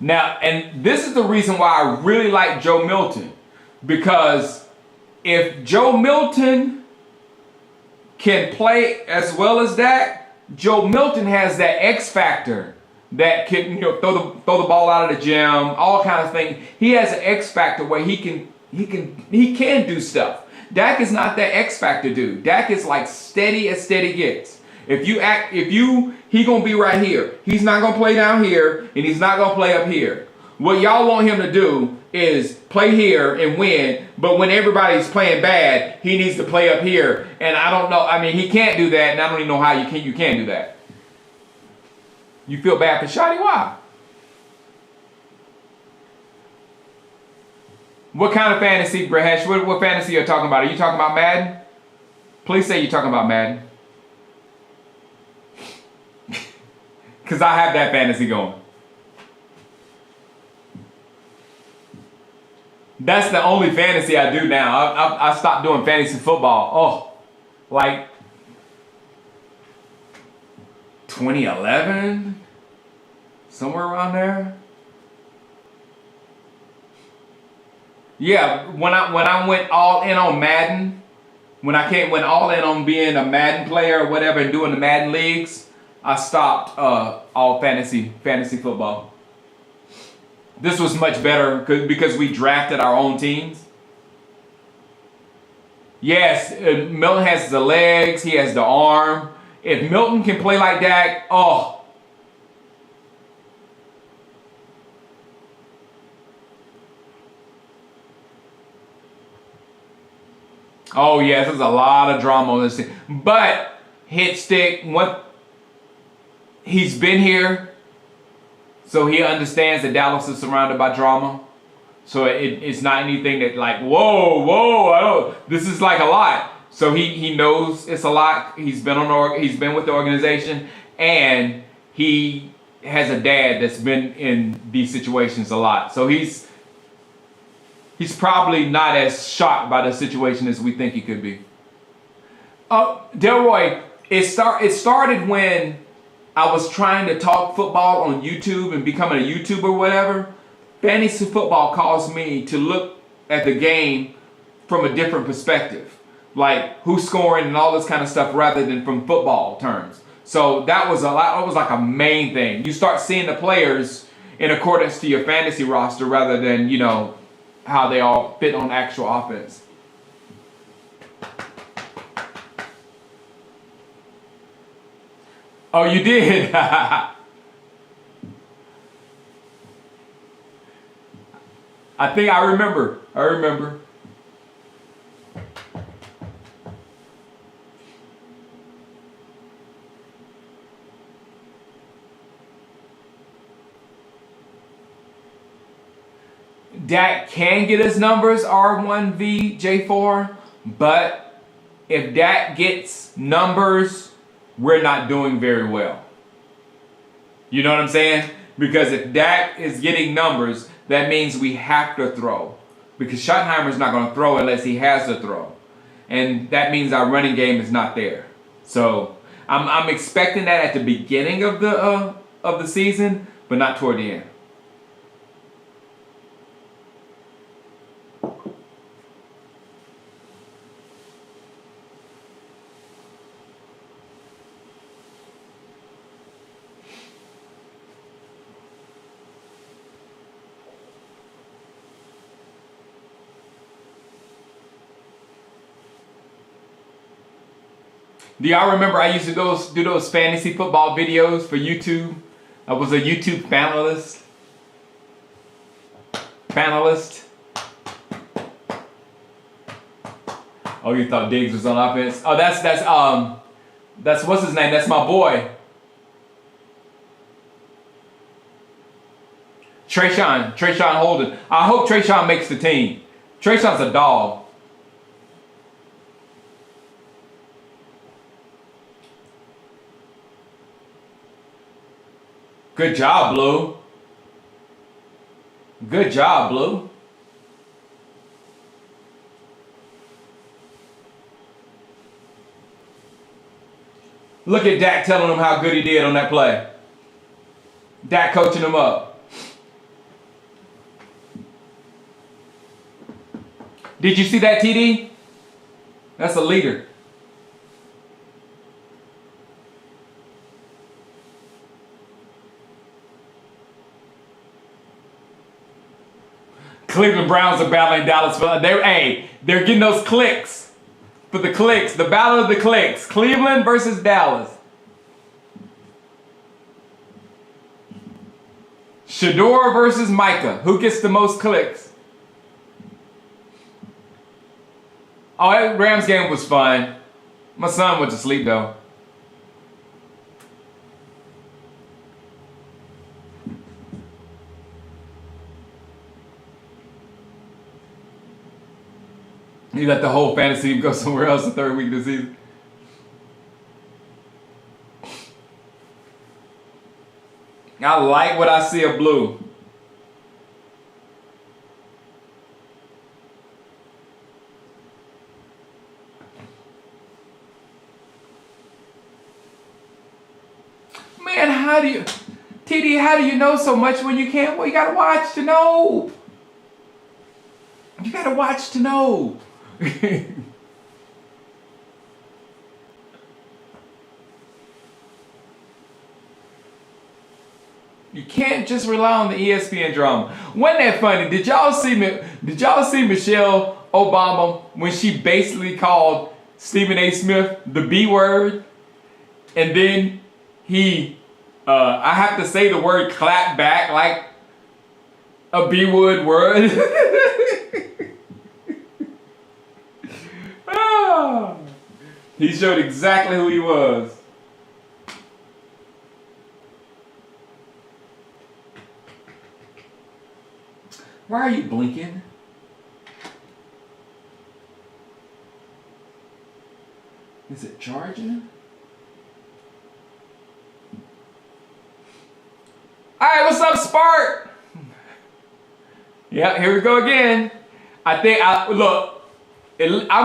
Now, and this is the reason why I really like Joe Milton, because if Joe Milton can play as well as Dak, Joe Milton has that X factor that can, throw the ball out of the gym, all kind of things. He has an X factor where he can do stuff. Dak is not that X factor dude. Dak is like steady as steady gets. He gonna be right here. He's not gonna play down here, and he's not gonna play up here. What y'all want him to do is play here and win, but when everybody's playing bad, he needs to play up here. And I don't know. I mean, he can't do that, and I don't even know how you can do that. You feel bad for Shotty? Why? What kind of fantasy, Brahesh? What fantasy are you talking about? Are you talking about Madden? Please say you're talking about Madden. Because I have that fantasy going. That's the only fantasy I do now. I stopped doing fantasy football. Oh, like 2011? Somewhere around there? Yeah, when I went all in on Madden, went all in on being a Madden player or whatever and doing the Madden leagues, I stopped all fantasy football. This was much better because we drafted our own teams. Yes, Milton has the legs, he has the arm. If Milton can play like that, oh. Oh yes, there's a lot of drama on this thing. But hit stick, he's been here, so he understands that Dallas is surrounded by drama. So it's not anything that like, whoa, this is like a lot. So he knows it's a lot. He's been with the organization, and he has a dad that's been in these situations a lot. So he's probably not as shocked by the situation as we think he could be. Delroy, it started when I was trying to talk football on YouTube and becoming a YouTuber or whatever. Fantasy football caused me to look at the game from a different perspective. Like who's scoring and all this kind of stuff rather than from football terms. So that was like a main thing. You start seeing the players in accordance to your fantasy roster rather than, how they all fit on actual offense. Oh, you did? I think I remember. Dak can get his numbers R1V J4, but if Dak gets numbers, we're not doing very well. You know what I'm saying? Because if Dak is getting numbers, that means we have to throw. Because Schottenheimer's not going to throw unless he has to throw. And that means our running game is not there. So I'm expecting that at the beginning of the season, but not toward the end. Do y'all remember I used to do those fantasy football videos for YouTube? I was a YouTube panelist. Oh, you thought Diggs was on offense? Oh, that's what's his name? That's my boy. Trayshawn Holden. I hope Trayshawn makes the team. Trayshawn's a dog. Good job, Blue. Good job, Blue. Look at Dak telling him how good he did on that play. Dak coaching him up. Did you see that, TD? That's a leader. Cleveland Browns are battling Dallas. They're getting those clicks. For the clicks. The battle of the clicks. Cleveland versus Dallas. Shador versus Micah. Who gets the most clicks? Oh, that Rams game was fun. My son went to sleep though. You let the whole fantasy team go somewhere else the third week of the season. I like what I see of Blue. Man, TD, how do you know so much when you can't? Well, you gotta watch to know. You gotta watch to know. You can't just rely on the ESPN drama. Wasn't that funny? Did y'all see Michelle Obama when she basically called Stephen A. Smith the B word? And then he, I have to say the word clap back like a B word word. He showed exactly who he was. Why are you blinking? Is it charging? Alright, what's up, Spark? Yeah, here we go again. I'm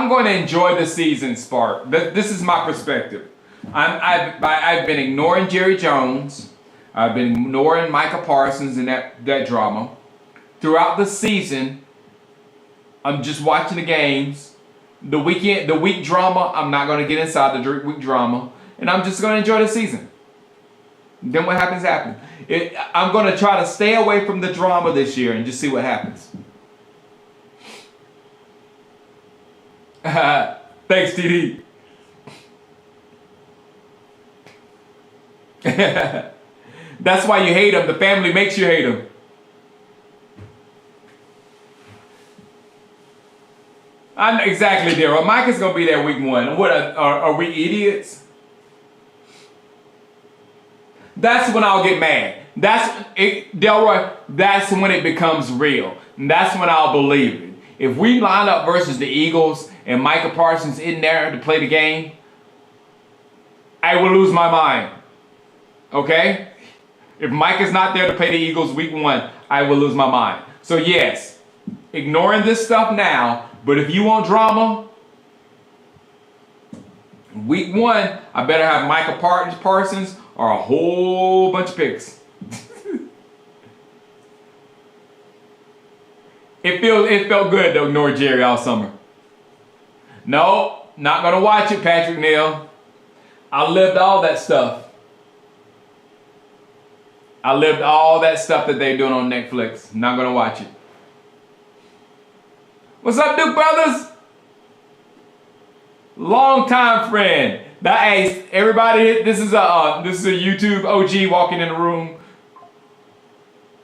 going to enjoy the season, Spark. This is my perspective. I've been ignoring Jerry Jones. I've been ignoring Micah Parsons and that drama. Throughout the season, I'm just watching the games. The week drama, I'm not going to get inside the week drama. And I'm just going to enjoy the season. Then what happens, happens. I'm going to try to stay away from the drama this year and just see what happens. Thanks, TD. That's why you hate him. The family makes you hate him. Exactly, Daryl. Micah's going to be there week 1. What, are we idiots? That's when I'll get mad. Delroy, that's when it becomes real. And that's when I'll believe it. If we line up versus the Eagles and Micah Parsons in there to play the game, I will lose my mind. Okay? If Mike is not there to play the Eagles week 1, I will lose my mind. So yes, ignoring this stuff now, but if you want drama, week 1, I better have Micah Parsons or a whole bunch of picks. It felt good to ignore Jerry all summer. No, not gonna watch it, Patrick Neal. I lived all that stuff. I lived all that stuff that they're doing on Netflix. Not gonna watch it. What's up, Duke Brothers? Long time friend. Hey, everybody, this is a YouTube OG walking in the room.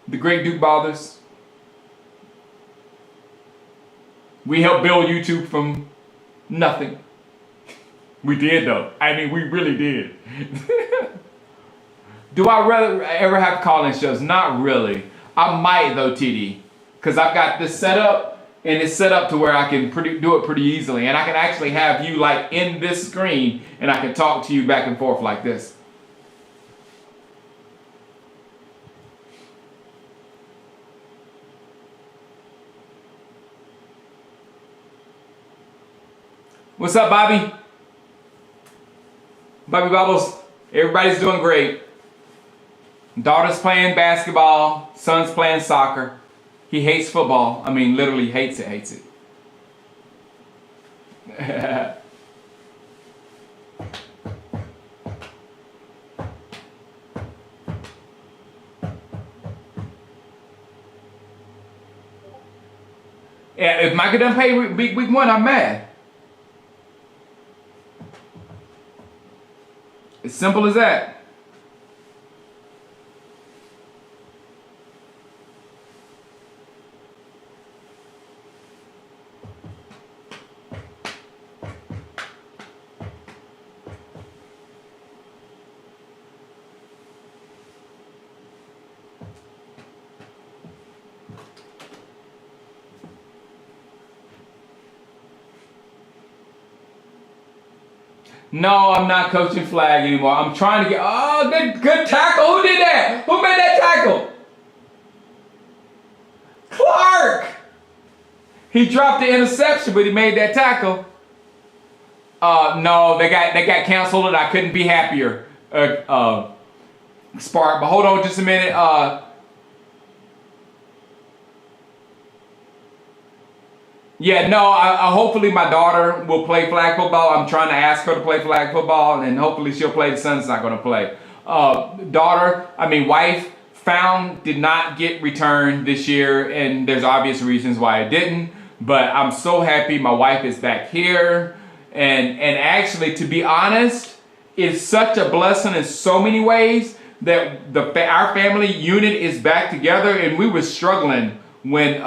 The great Duke Brothers. We helped build YouTube from nothing. We did though. I mean, we really did. Do I ever have call-in shows? Not really. I might though, TD, because I've got this set up, and it's set up to where I can do it pretty easily, and I can actually have you like in this screen, and I can talk to you back and forth like this. What's up, Bobby? Bobby Bubbles. Everybody's doing great. Daughter's playing basketball. Son's playing soccer. He hates football. I mean, literally hates it, hates it. Yeah, if Micah doesn't pay week 1, I'm mad. As simple as that. No, I'm not coaching flag anymore. I'm trying to get, good tackle. Who did that? Who made that tackle? Clark. He dropped the interception, but he made that tackle. No, they got canceled, and I couldn't be happier. Spark, but hold on just a minute. Yeah, no, hopefully my daughter will play flag football. I'm trying to ask her to play flag football, and hopefully she'll play. The son's not going to play. Wife did not get returned this year, and there's obvious reasons why it didn't. But I'm so happy my wife is back here. And actually, to be honest, it's such a blessing in so many ways that our family unit is back together, and we were struggling when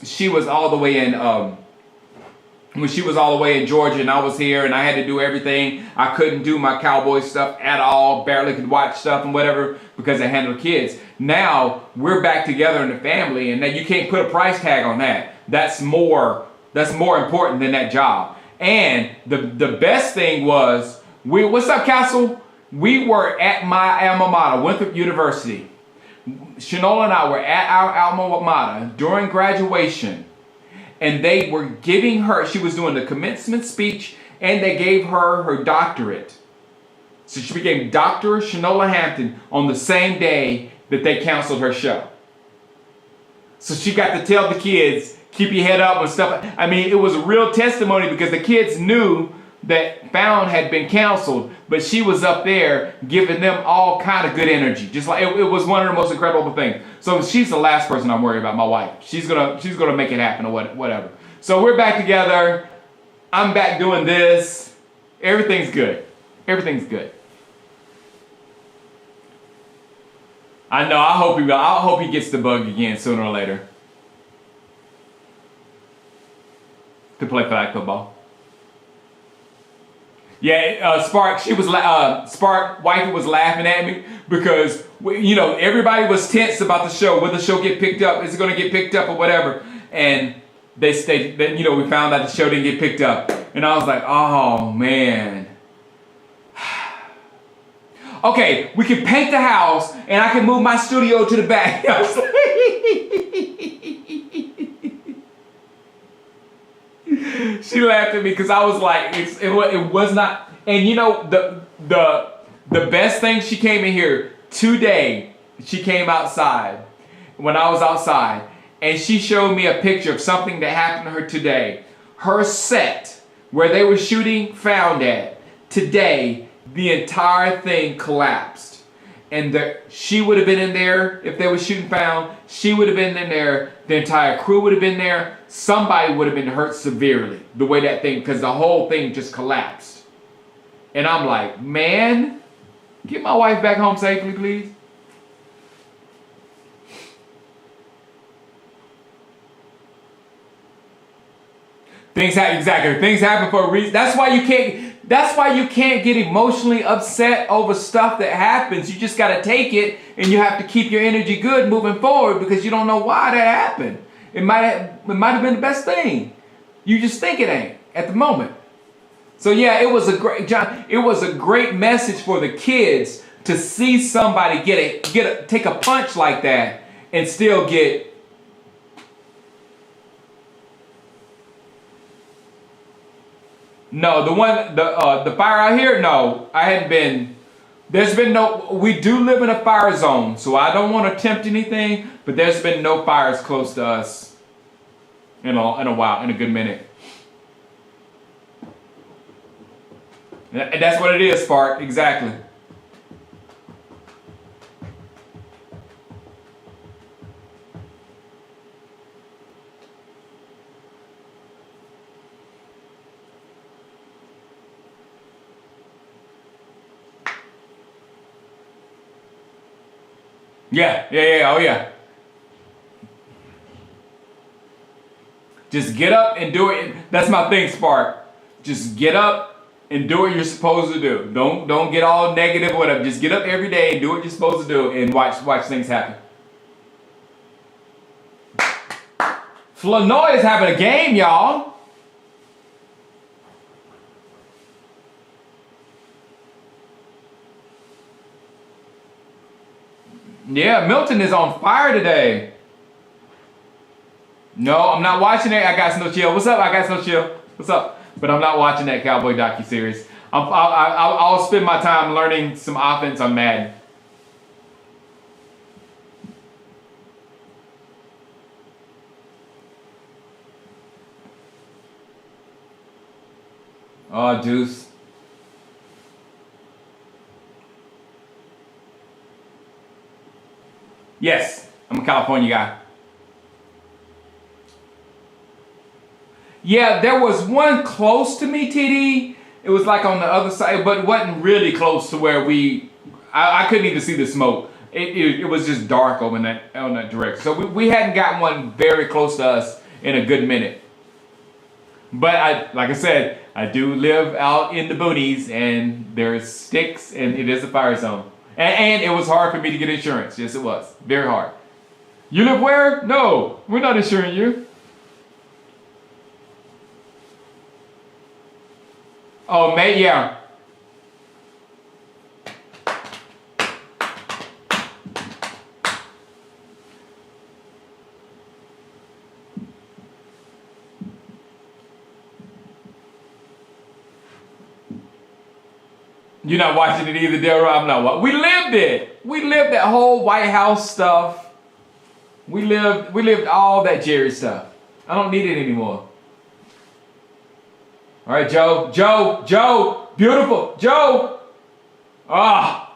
she was all the way in Georgia, and I was here, and I had to do everything. I couldn't do my Cowboys stuff at all, barely could watch stuff and whatever because I handled kids. Now we're back together in the family, and now you can't put a price tag on that. That's more important than that job. And the best thing was, what's up, Castle? We were at my alma mater, Winthrop University. Shanola and I were at our alma mater during graduation, and they were giving her, she was doing the commencement speech, and they gave her her doctorate. So she became Dr. Shanola Hampton on the same day that they canceled her show. So she got to tell the kids, keep your head up and stuff. I mean, it was a real testimony because the kids knew that Found had been canceled, but she was up there giving them all kind of good energy. Just like it was one of the most incredible things. So she's the last person I'm worried about, my wife. She's gonna make it happen or whatever. So we're back together. I'm back doing this. Everything's good. Everything's good. I know. I hope he gets the bug again sooner or later to play flag football. Yeah, Spark. Spark. Wifey was laughing at me because everybody was tense about the show. Will the show get picked up? Is it going to get picked up or whatever? And we found out the show didn't get picked up, and I was like, oh man. okay, we can paint the house and I can move my studio to the back. I was like, she laughed at me because I was like, it was not. And you know, the best thing, she came in here today. She came outside when I was outside, and she showed me a picture of something that happened to her today. Her set where they were shooting Found at today, the entire thing collapsed. And she would have been in there if they were shooting Found. She would have been in there. The entire crew would have been there. Somebody would have been hurt severely the way that thing, because the whole thing just collapsed. And I'm like, man, get my wife back home safely, please. Things happen, exactly. Things happen for a reason. That's why you can't get emotionally upset over stuff that happens. You just got to take it, and you have to keep your energy good moving forward, because you don't know why that happened. It might have been the best thing. You just think it ain't at the moment. So yeah, it was a great message for the kids to see somebody take a punch like that and still get. No, the fire out here, no, I hadn't been. There's been no. We do live in a fire zone, so I don't want to attempt anything. But there's been no fires close to us in a while, in a good minute. And that's what it is, Spark. Exactly. Yeah, oh yeah. Just get up and do it. That's my thing, Spark. Just get up and do what you're supposed to do. Don't get all negative or whatever. Just get up every day and do what you're supposed to do and watch things happen. Flanoy is having a game, y'all. Yeah, Milton is on fire today. No, I'm not watching it. I got no chill. What's up? I got no chill. What's up? But I'm not watching that Cowboy docuseries. I'll spend my time learning some offense on Madden. Oh, Deuce. Yes, I'm a California guy. Yeah, there was one close to me, TD. It was like on the other side, but it wasn't really close to where I couldn't even see the smoke. It was just dark over on that direction. So we hadn't gotten one very close to us in a good minute. But like I said, I do live out in the boonies, and there's sticks, and it is a fire zone. And it was hard for me to get insurance. Yes, it was. Very hard. You live where? No, we're not insuring you. Oh, May, yeah. You're not watching it either, Delroy. I'm not watching. We lived it. We lived that whole White House stuff. We lived all that Jerry stuff. I don't need it anymore. All right, Joe, beautiful, Joe. Ah.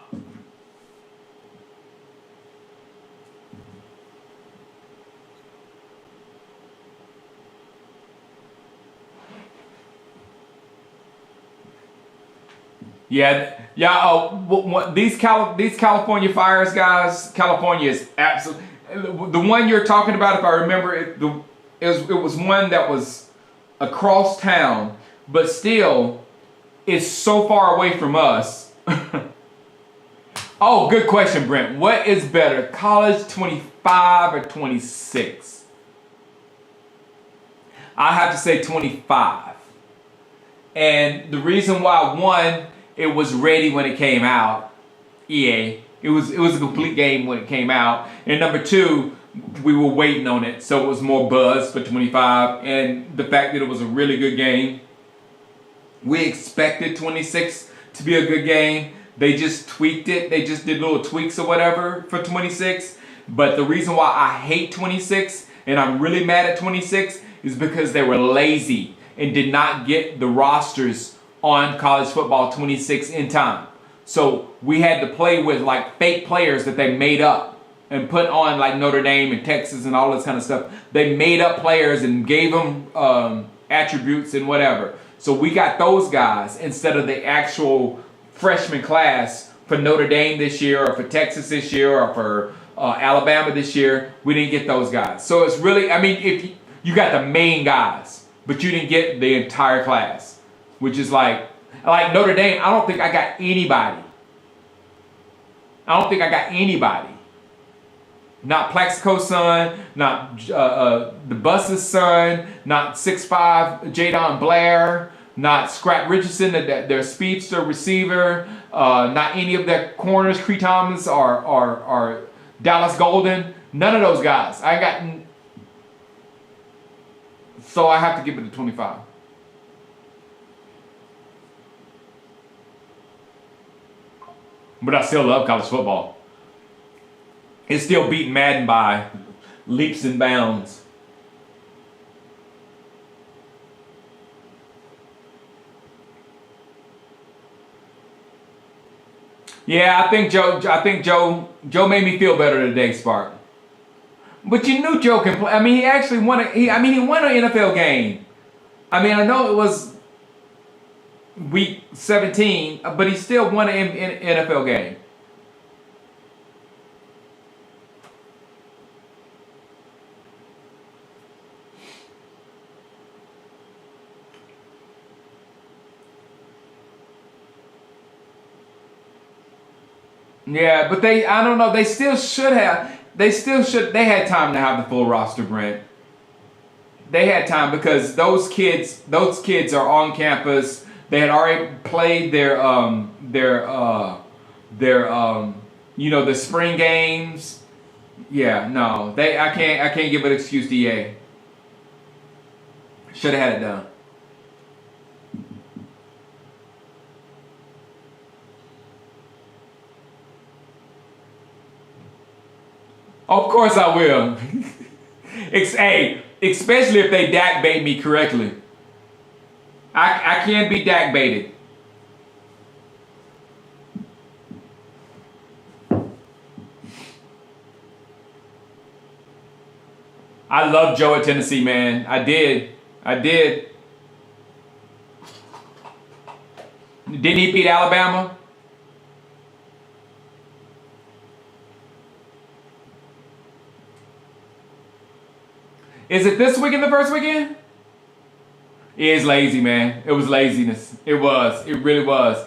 Yeah. These California fires, guys. California is absolutely the one you're talking about. If I remember, it was one that was across town, but still, it's so far away from us. Oh, good question, Brent. What is better, college 25 or 26? I have to say 25. And the reason why, one, it was ready when it came out. EA. It was a complete game when it came out. And number two, we were waiting on it, so it was more buzz for 25. And the fact that it was a really good game, we expected 26 to be a good game. They just tweaked it. They just did little tweaks or whatever for 26. But the reason why I hate 26 and I'm really mad at 26 is because they were lazy and did not get the rosters on college football 26 in time. So we had to play with like fake players that they made up and put on, like Notre Dame and Texas and all this kind of stuff. They made up players and gave them attributes and whatever. So we got those guys instead of the actual freshman class for Notre Dame this year, or for Texas this year, or for Alabama this year. We didn't get those guys. So it's really, I mean, if you got the main guys, but you didn't get the entire class, which is like Notre Dame. I don't think I got anybody. Not Plaxico's son, not the Bus's son, not 6'5" Jadon Blair, not Scrap Richardson, their speedster receiver, not any of their corners, Cree Thomas or Dallas Golden. None of those guys. So I have to give it a 25. But I still love college football. It's still beating Madden by leaps and bounds. Yeah, I think Joe made me feel better today, Spark. But you knew Joe can play. I mean, he actually won he won an NFL game. I mean, I know it was week 17, but he still won an NFL game. Yeah, but I don't know, they had time to have the full roster, Brent. They had time because those kids are on campus. They had already played their the spring games. Yeah, no. I can't give an excuse to EA. Should have had it done. Of course I will. Hey, especially if they Dak bait me correctly. I can't be Dak baited. I love Joe at Tennessee, man. I did. Didn't he beat Alabama? Is it this weekend, the first weekend? It is lazy, man. It was laziness. It was. It really was.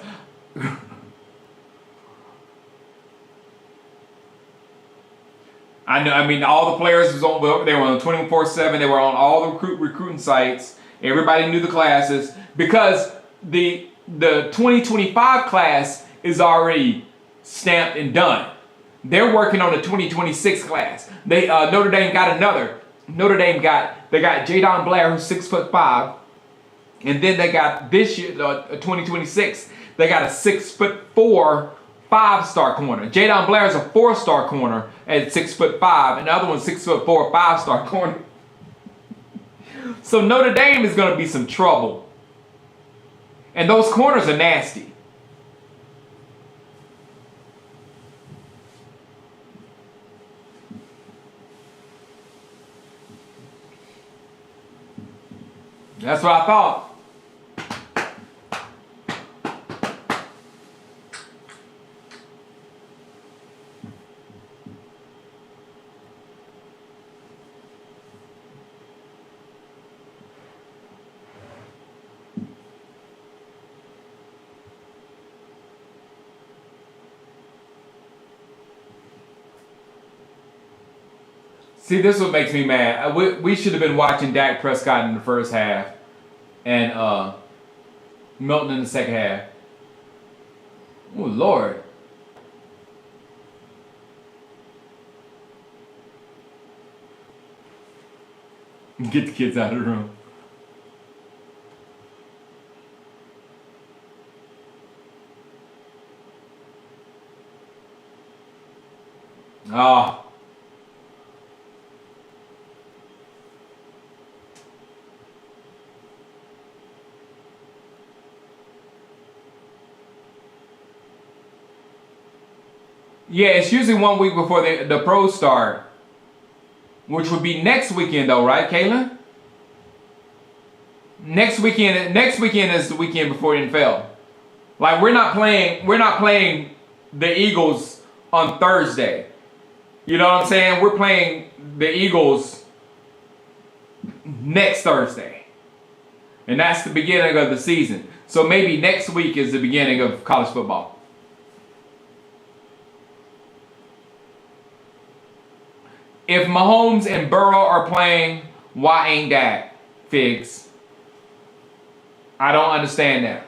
I know. I mean, all the players was on. They were on 24/7. They were on all the recruiting sites. Everybody knew the classes because the 2025 class is already stamped and done. They're working on the 2026 class. Notre Dame got another. They got Jadon Blair, who's 6'5", and then they got this year, 2026. They got a 6'4" 5-star corner. Jadon Blair is a 4-star corner at 6'5", and the other one's 6'4", 5-star corner. So Notre Dame is going to be some trouble, and those corners are nasty. That's what I thought. See, this is what makes me mad. We should have been watching Dak Prescott in the first half and Milton in the second half. Oh, Lord. Get the kids out of the room. Oh. Yeah, it's usually 1 week before the pros start. Which would be next weekend though, right, Kaylin? Next weekend is the weekend before NFL. Like we're not playing the Eagles on Thursday. You know what I'm saying? We're playing the Eagles next Thursday. And that's the beginning of the season. So maybe next week is the beginning of college football. If Mahomes and Burrow are playing, why ain't that, Figs? I don't understand that.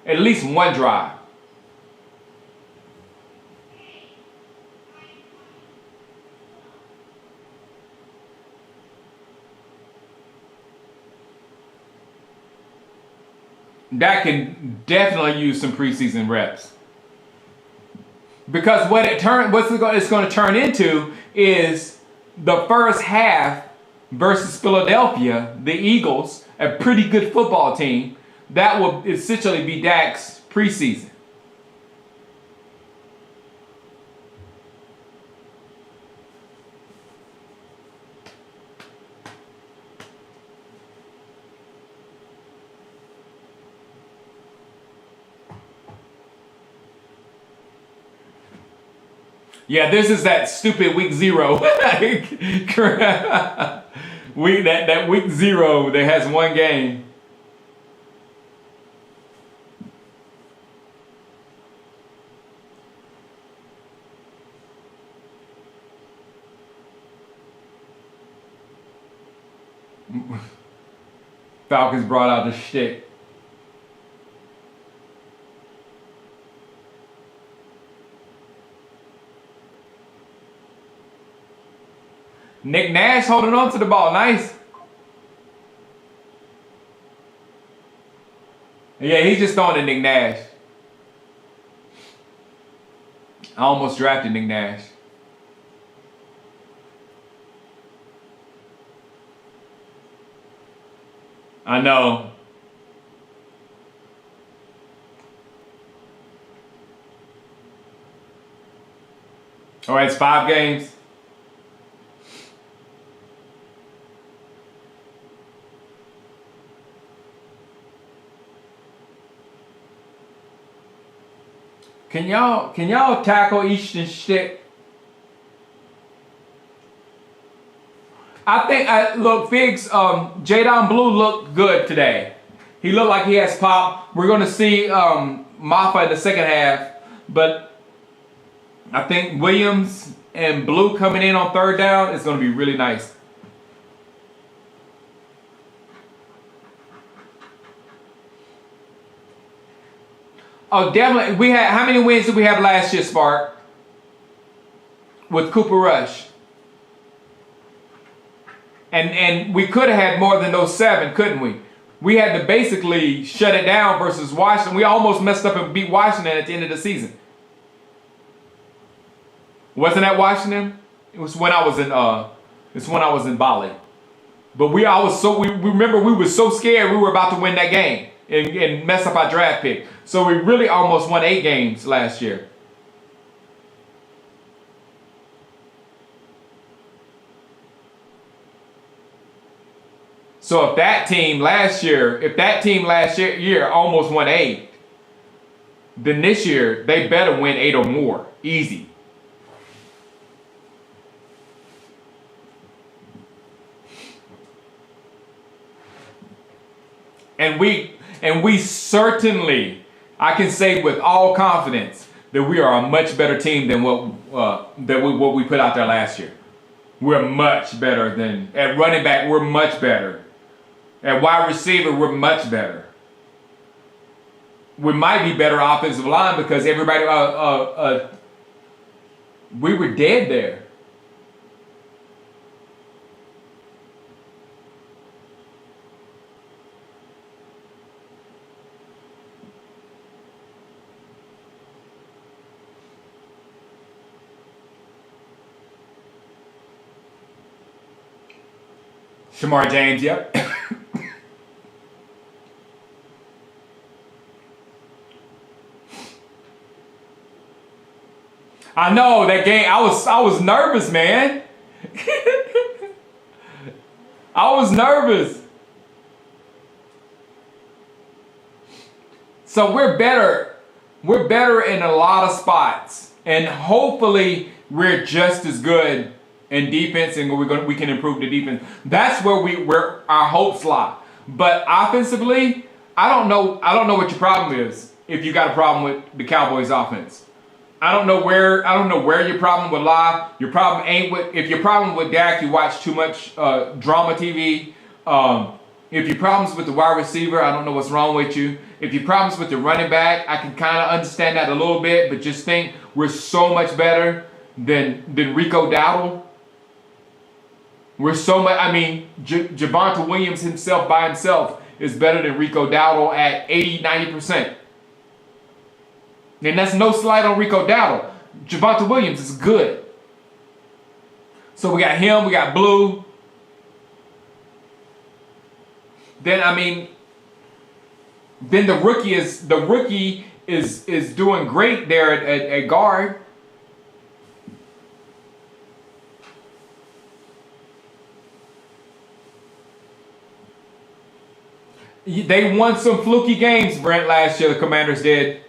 At least one drive. That can definitely use some preseason reps. Because what it's going to turn into is the first half versus Philadelphia, the Eagles, a pretty good football team, that will essentially be Dak's preseason. Yeah, this is that stupid week 0. that week 0 that has one game. Falcons brought out the shtick. Nick Nash holding on to the ball. Nice. Yeah, he's just throwing to Nick Nash. I almost drafted Nick Nash. I know. All right, it's 5 games. Can y'all tackle Easton Stick? I think look, Figs, Jadon Blue looked good today. He looked like he has pop. We're gonna see Maffa in the second half, but I think Williams and Blue coming in on third down is gonna be really nice. Oh, definitely. How many wins did we have last year, Spark? With Cooper Rush. And we could have had more than those 7, couldn't we? We had to basically shut it down versus Washington. We almost messed up and beat Washington at the end of the season. Wasn't that Washington? It was when I was in Bali. But we remember we were so scared we were about to win that game and mess up our draft pick. So we really almost won 8 games last year. So if that team last year almost won 8, then this year they better win 8 or more. Easy. And we certainly, I can say with all confidence, that we are a much better team than what we put out there last year. We're much better than at running back. We're much better at wide receiver. We're much better. We might be better offensive line because everybody. We were dead there. Shamar James, yep. I know that game. I was nervous, man. I was nervous. So we're better. We're better in a lot of spots, and hopefully we're just as good in defense, and we can improve the defense. That's where our hopes lie. But offensively, I don't know what your problem is. If you got a problem with the Cowboys offense, I don't know where your problem would lie. Your problem ain't with if your problem with Dak, you watch too much drama TV. If your problem's with the wide receiver, I don't know what's wrong with you. If your problem's with the running back, I can kind of understand that a little bit, but just think we're so much better than Rico Dowdle. We're so much. I mean, Javonte Williams himself by himself is better than Rico Dowdle at 80-90%. And that's no slight on Rico Dowdle. Javonte Williams is good. So we got him, we got Blue. Then the rookie is doing great there at guard. They won some fluky games, Brent, last year. The Commanders did.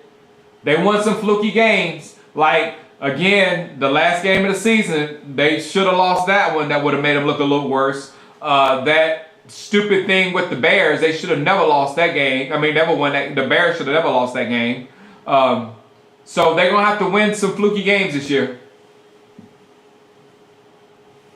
They won some fluky games. Like, again, the last game of the season, they should have lost that one. That would have made them look a little worse. That stupid thing with the Bears, they should have never lost that game. I mean, never won that. The Bears should have never lost that game. So they're going to have to win some fluky games this year.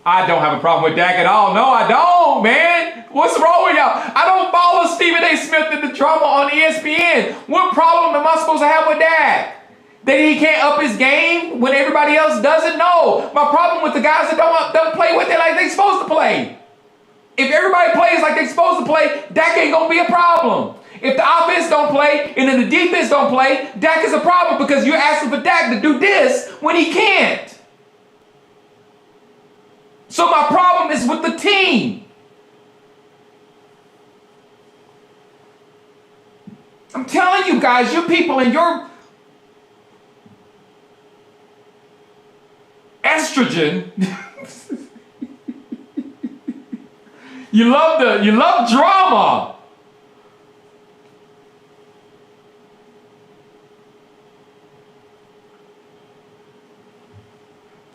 I don't have a problem with Dak at all. No, I don't, man. What's wrong with y'all? I don't follow Stephen A. Smith and the drama on ESPN. What problem am I supposed to have with Dak? That he can't up his game when everybody else doesn't? No. My problem with the guys that don't play with it like they're supposed to play. If everybody plays like they're supposed to play, Dak ain't going to be a problem. If the offense don't play and then the defense don't play, Dak is a problem because you're asking for Dak to do this when he can't. So my problem is with the team. I'm telling you guys, you people and your estrogen, you love drama.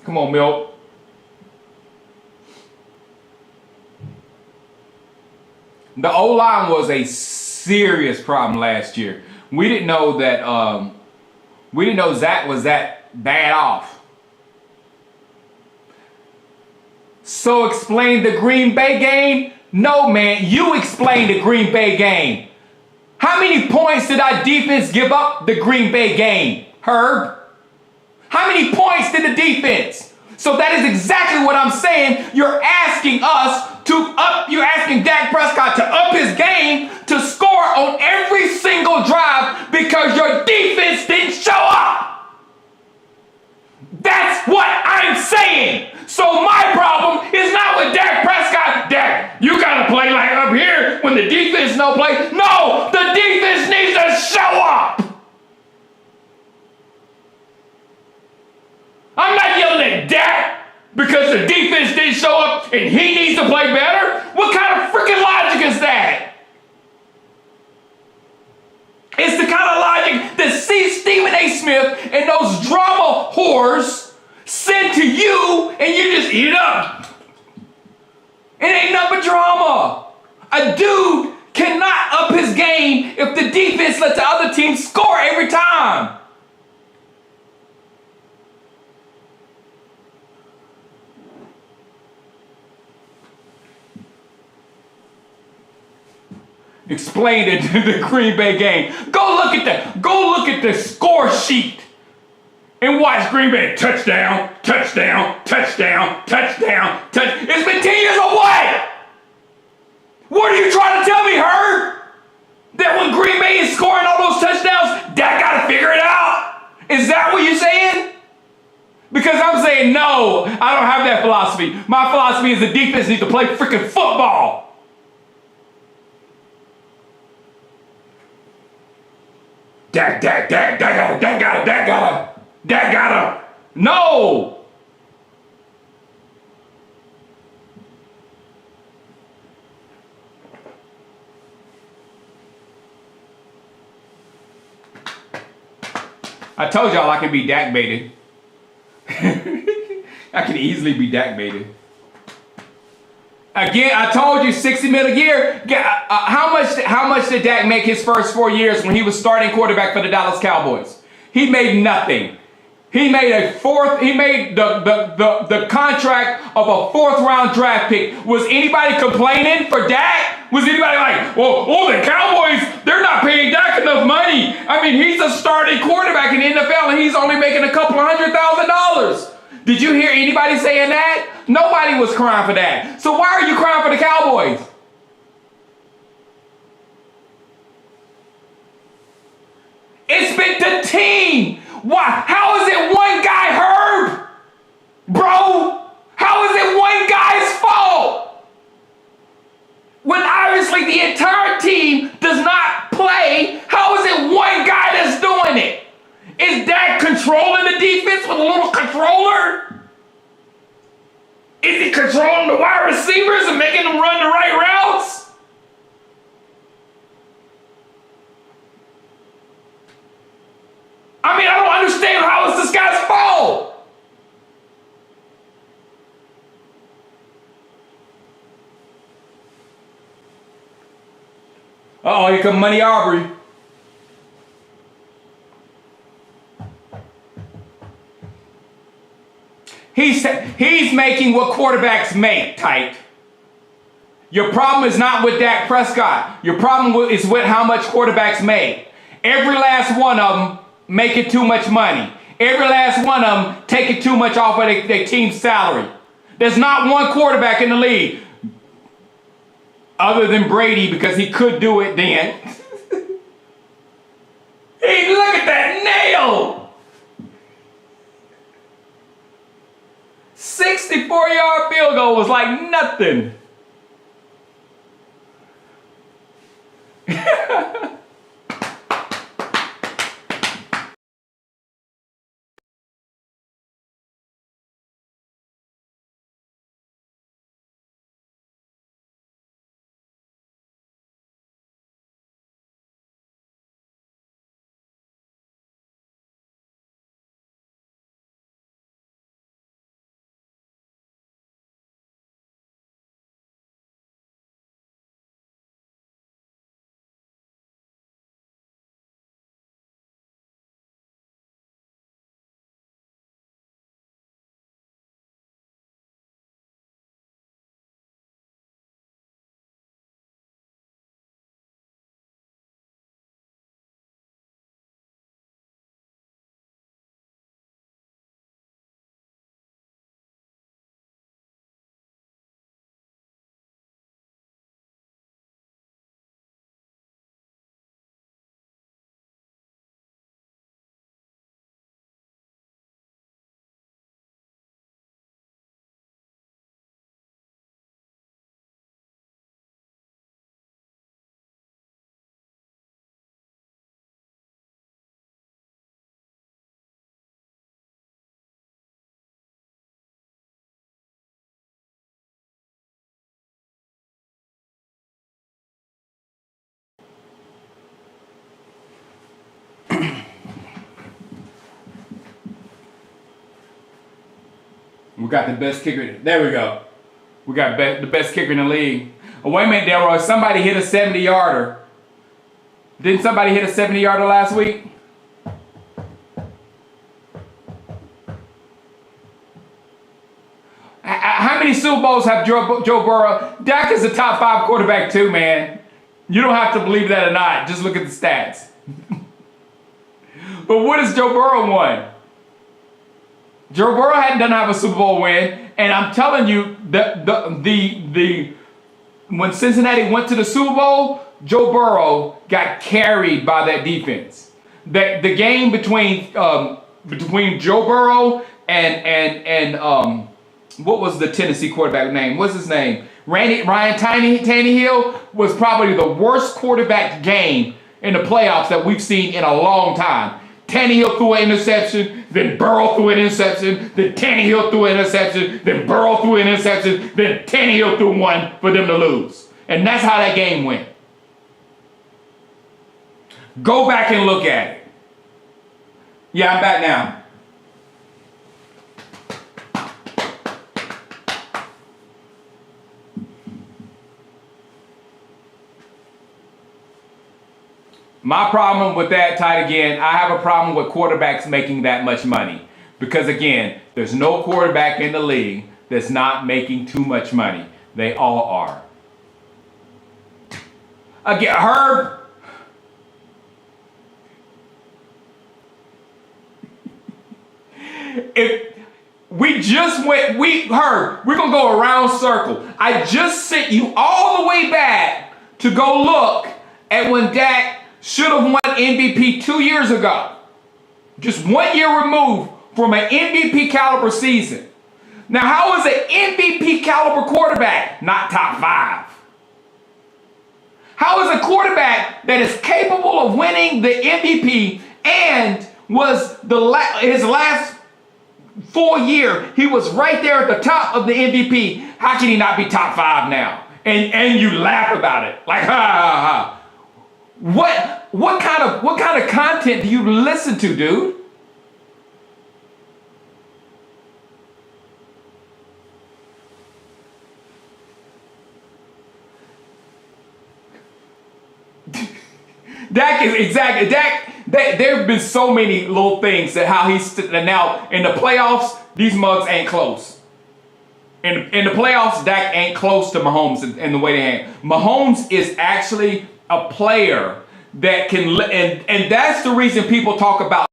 Come on, Milk. The O-line was a serious problem last year. We didn't know that. We didn't know Zach was that bad off. So explain the Green Bay game? No, man. You explain the Green Bay game. How many points did our defense give up the Green Bay game, Herb? How many points did the defense? So that is exactly what I'm saying. You're asking us you're asking Dak Prescott to up his game to score on every single drive because your defense didn't show up. That's what I'm saying. So my problem is not with Dak Prescott. Dak, you got to play like up here when the defense no play. No, the defense needs to show up. I'm not yelling at Dak because the defense didn't show up and he needs to play better. What kind of freaking logic is that? It's the kind of logic that Stephen A. Smith and those drama whores send to you and you just eat it up. It ain't nothing but drama. A dude cannot up his game if the defense lets the other team score every time. Explain it to the Green Bay game. Go look at the score sheet and watch Green Bay touchdown, touchdown, touchdown, touchdown, touch. It's been 10 years away. What are you trying to tell me, Herb? That when Green Bay is scoring all those touchdowns, Dak got to figure it out? Is that what you're saying? Because I'm saying no, I don't have that philosophy. philosophy. My philosophy is the defense needs to play freaking football. Dak got him. No. I told y'all I could be Dak baited. I can easily be Dak baited. Again, I told you 60 mil a year. How much did Dak make his first 4 years when he was starting quarterback for the Dallas Cowboys? He made nothing. He made the contract of a 4th round draft pick. Was anybody complaining for Dak? Was anybody like, well, the Cowboys, they're not paying Dak enough money. I mean, he's a starting quarterback in the NFL and he's only making a couple of $100,000. Did you hear anybody saying that? Nobody was crying for that. So why are you crying for the Cowboys? It's been the team. Why? How is it one guy, Herb? Bro, how is it one guy's fault? When obviously the entire team does not play, how is it one guy that's doing it? Is Dak controlling the defense with a little controller? Is he controlling the wide receivers and making them run the right routes? I mean, I don't understand how it's this guy's fault. Uh-oh, here come Money Aubrey. He's making what quarterbacks make, Tyke. Your problem is not with Dak Prescott. Your problem is with how much quarterbacks make. Every last one of them making too much money. Every last one of them taking too much off of their team's salary. There's not one quarterback in the league other than Brady because he could do it then. Hey, look at that nail! 64-yard field goal was like nothing. We got the best kicker. There we go. We got the best kicker in the league. Oh, wait a minute, Delroy. Somebody hit a 70-yarder. Didn't somebody hit a 70-yarder last week? How many Super Bowls have Joe Burrow? Dak is a top 5 quarterback too, man. You don't have to believe that or not. Just look at the stats. But what has Joe Burrow won? Joe Burrow doesn't have a Super Bowl win, and I'm telling you, when Cincinnati went to the Super Bowl, Joe Burrow got carried by that defense. The game between Joe Burrow and what was the Tennessee quarterback name? What's his name? Ryan Tannehill was probably the worst quarterback game in the playoffs that we've seen in a long time. Tannehill threw an interception, then Burrow threw an interception, then Tannehill threw an interception, then Burrow threw an interception, then Tannehill threw one for them to lose. And that's how that game went. Go back and look at it. Yeah, I'm back now. My problem with that, tight again, I have a problem with quarterbacks making that much money. Because again, there's no quarterback in the league that's not making too much money. They all are. Again, Herb. If we just went, Herb, we're going to go around circle. I just sent you all the way back to go look at when Dak should have won MVP 2 years ago. Just 1 year removed from an MVP caliber season. Now, how is an MVP caliber quarterback not top 5? How is a quarterback that is capable of winning the MVP and was his last 4 year, he was right there at the top of the MVP. How can he not be top 5 now? And you laugh about it. Like, ha ha ha. What kind of content do you listen to, dude? Dak is exactly Dak. There have been so many little things that how he's now in the playoffs. These mugs ain't close. In the playoffs, Dak ain't close to Mahomes in the way they hang. Mahomes is actually a player that can, and that's the reason people talk about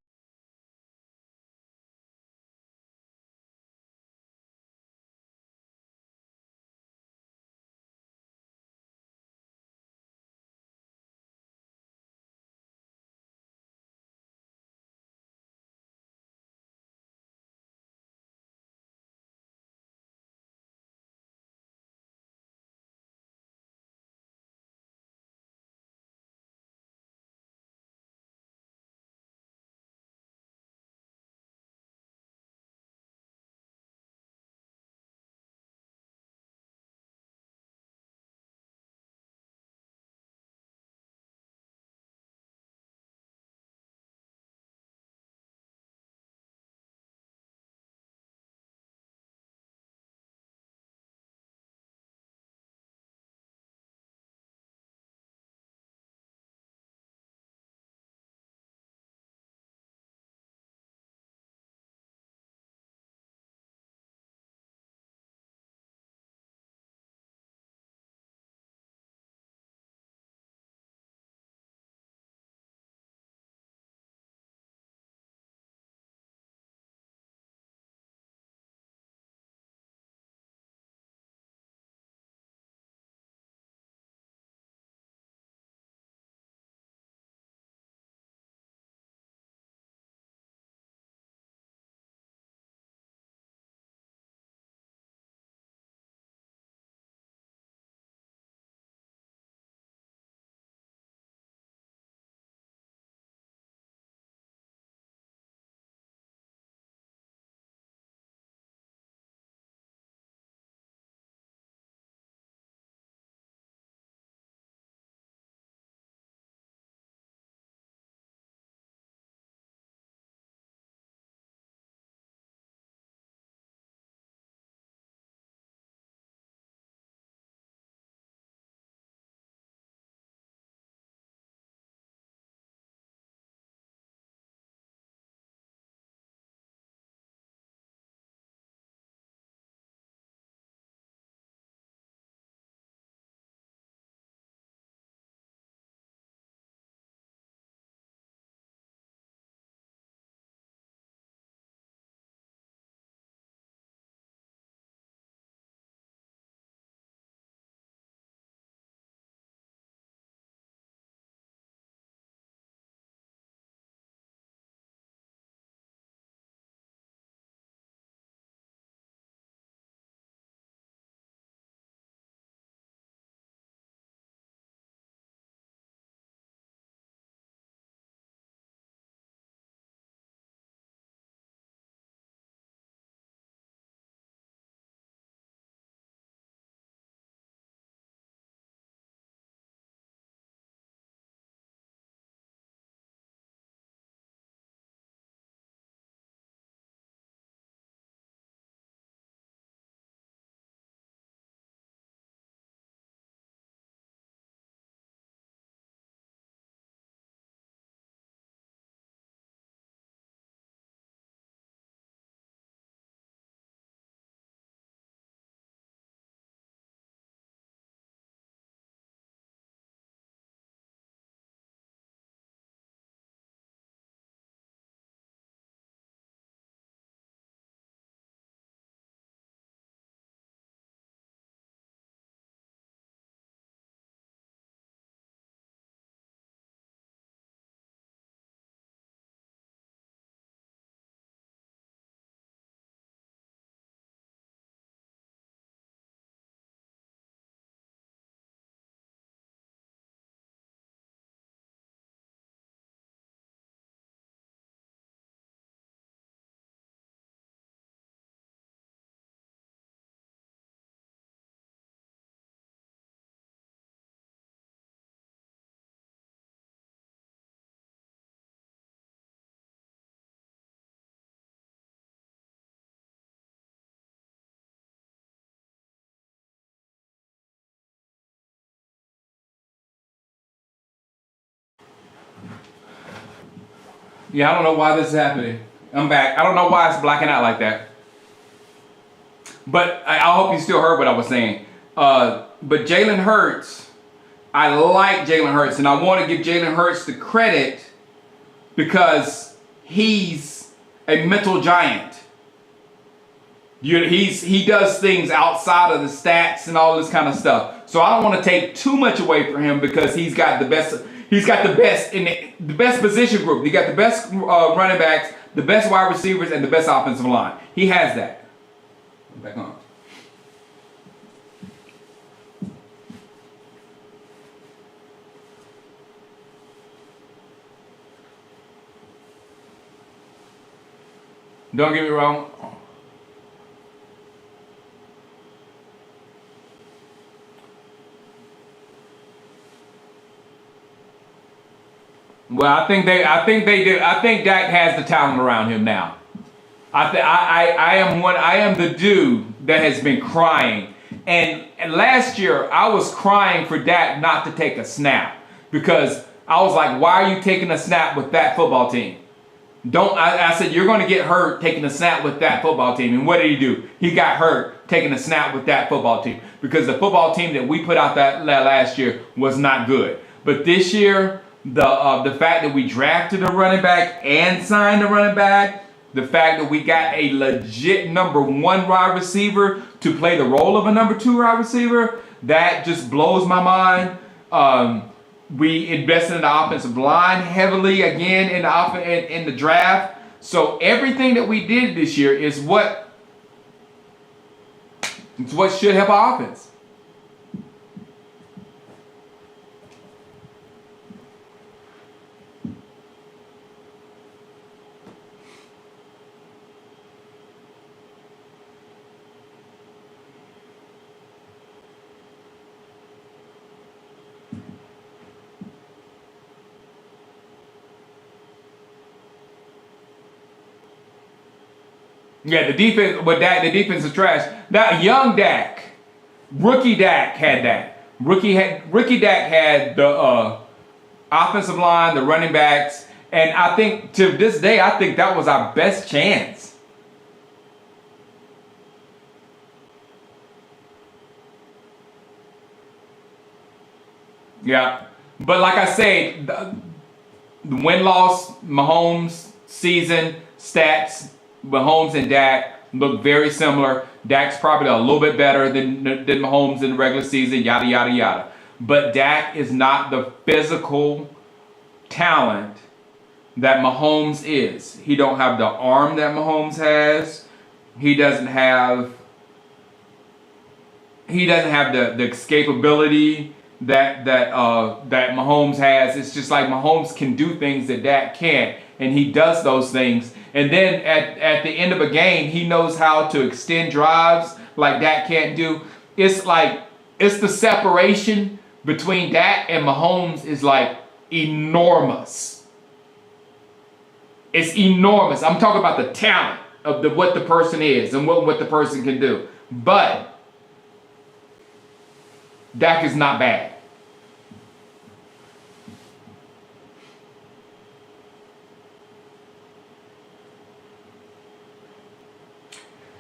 Yeah, I don't know why this is happening. I'm back. I don't know why it's blacking out like that. But I hope you still heard what I was saying. But Jalen Hurts, I like Jalen Hurts, and I want to give Jalen Hurts the credit because he's a mental giant. He does things outside of the stats and all this kind of stuff. So I don't want to take too much away from him because he's got the best. He's got the best in the best position group. He got the best running backs, the best wide receivers, and the best offensive line. He has that. Back on. Don't get me wrong. Well, I think they did. I think Dak has the talent around him now. I am the dude that has been crying. And last year I was crying for Dak not to take a snap because I was like, why are you taking a snap with that football team? I said, you're going to get hurt taking a snap with that football team. And what did he do? He got hurt taking a snap with that football team because the football team that we put out that last year was not good. But this year, the fact that we drafted a running back and signed a running back, the fact that we got a legit number 1 wide receiver to play the role of a number 2 wide receiver, that just blows my mind. We invested in the offensive line heavily again in the draft. So everything that we did this year is what should help our offense. Yeah, the defense, but the defense is trash. That young Dak, rookie Dak had that. Rookie Dak had the offensive line, the running backs, and I think to this day, I think that was our best chance. Yeah, but like I say, the win-loss, Mahomes season stats. Mahomes and Dak look very similar. Dak's probably a little bit better than Mahomes in the regular season, yada, yada, yada. But Dak is not the physical talent that Mahomes is. He don't have the arm that Mahomes has. He doesn't have the escapability that Mahomes has. It's just like Mahomes can do things that Dak can't, and he does those things. And then at the end of a game, he knows how to extend drives like Dak can't do. It's the separation between Dak and Mahomes is like enormous. It's enormous. I'm talking about the talent of what the person is and what the person can do. But Dak is not bad.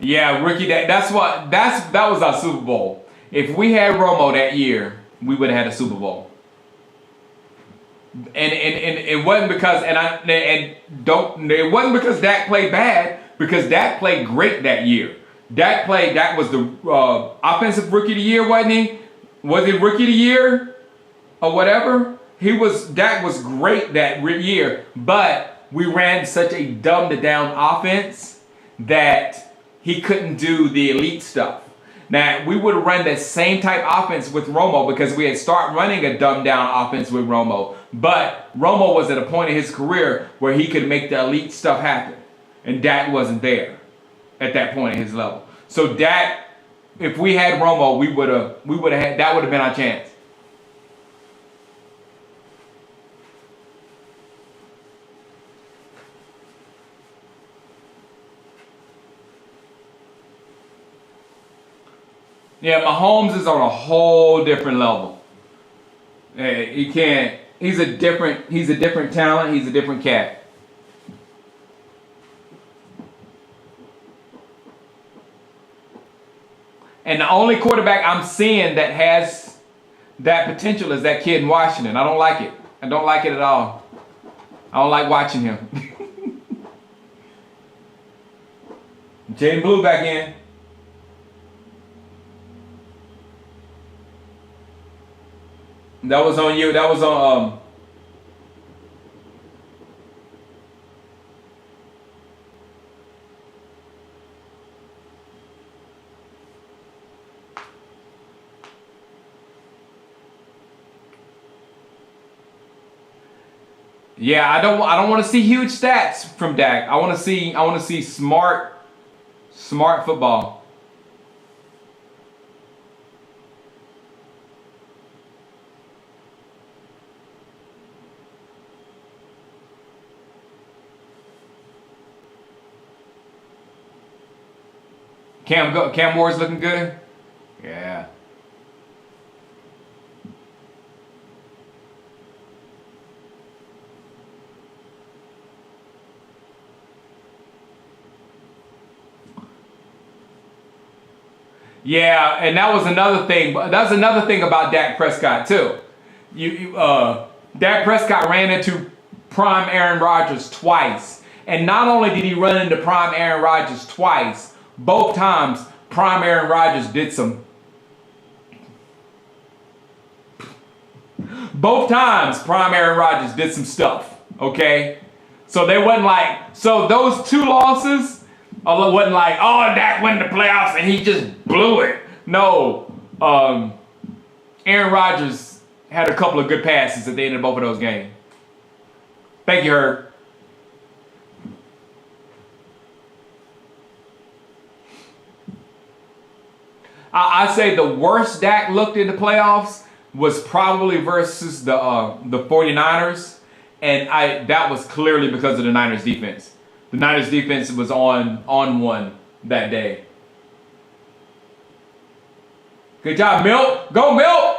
Yeah, rookie Dak. That was our Super Bowl. If we had Romo that year, we would have had a Super Bowl. And it wasn't because it wasn't because Dak played bad, because Dak played great that year. Dak was the offensive rookie of the year, wasn't he? Was he rookie of the year or whatever? Dak was great that year, but we ran such a dumbed down offense that he couldn't do the elite stuff. Now, we would have run that same type offense with Romo because we had started running a dumbed down offense with Romo. But Romo was at a point in his career where he could make the elite stuff happen. And Dak wasn't there at that point in his level. So Dak, if we had Romo, that would have been our chance. Yeah, Mahomes is on a whole different level. He can't. He's a different talent. He's a different cat. And the only quarterback I'm seeing that has that potential is that kid in Washington. I don't like it. I don't like it at all. I don't like watching him. Jaden Blue back in. That was on you. That was on Yeah, I don't want to see huge stats from Dak. I want to see smart football. Cam Moore's looking good. Yeah. Yeah, and that was another thing. That's another thing about Dak Prescott too. Dak Prescott ran into prime Aaron Rodgers twice, and not only did he run into prime Aaron Rodgers twice, both times prime Aaron Rodgers did some. Both times prime Aaron Rodgers did some stuff. Okay, so they wasn't like those two losses. It wasn't like, oh, Dak went in the playoffs and he just blew it. No, Aaron Rodgers had a couple of good passes at the end of both of those games. Thank you, Herb. I say the worst Dak looked in the playoffs was probably versus the 49ers, and that was clearly because of the Niners defense. The Niners defense was on one that day. Good job, Milt. Go, Milt!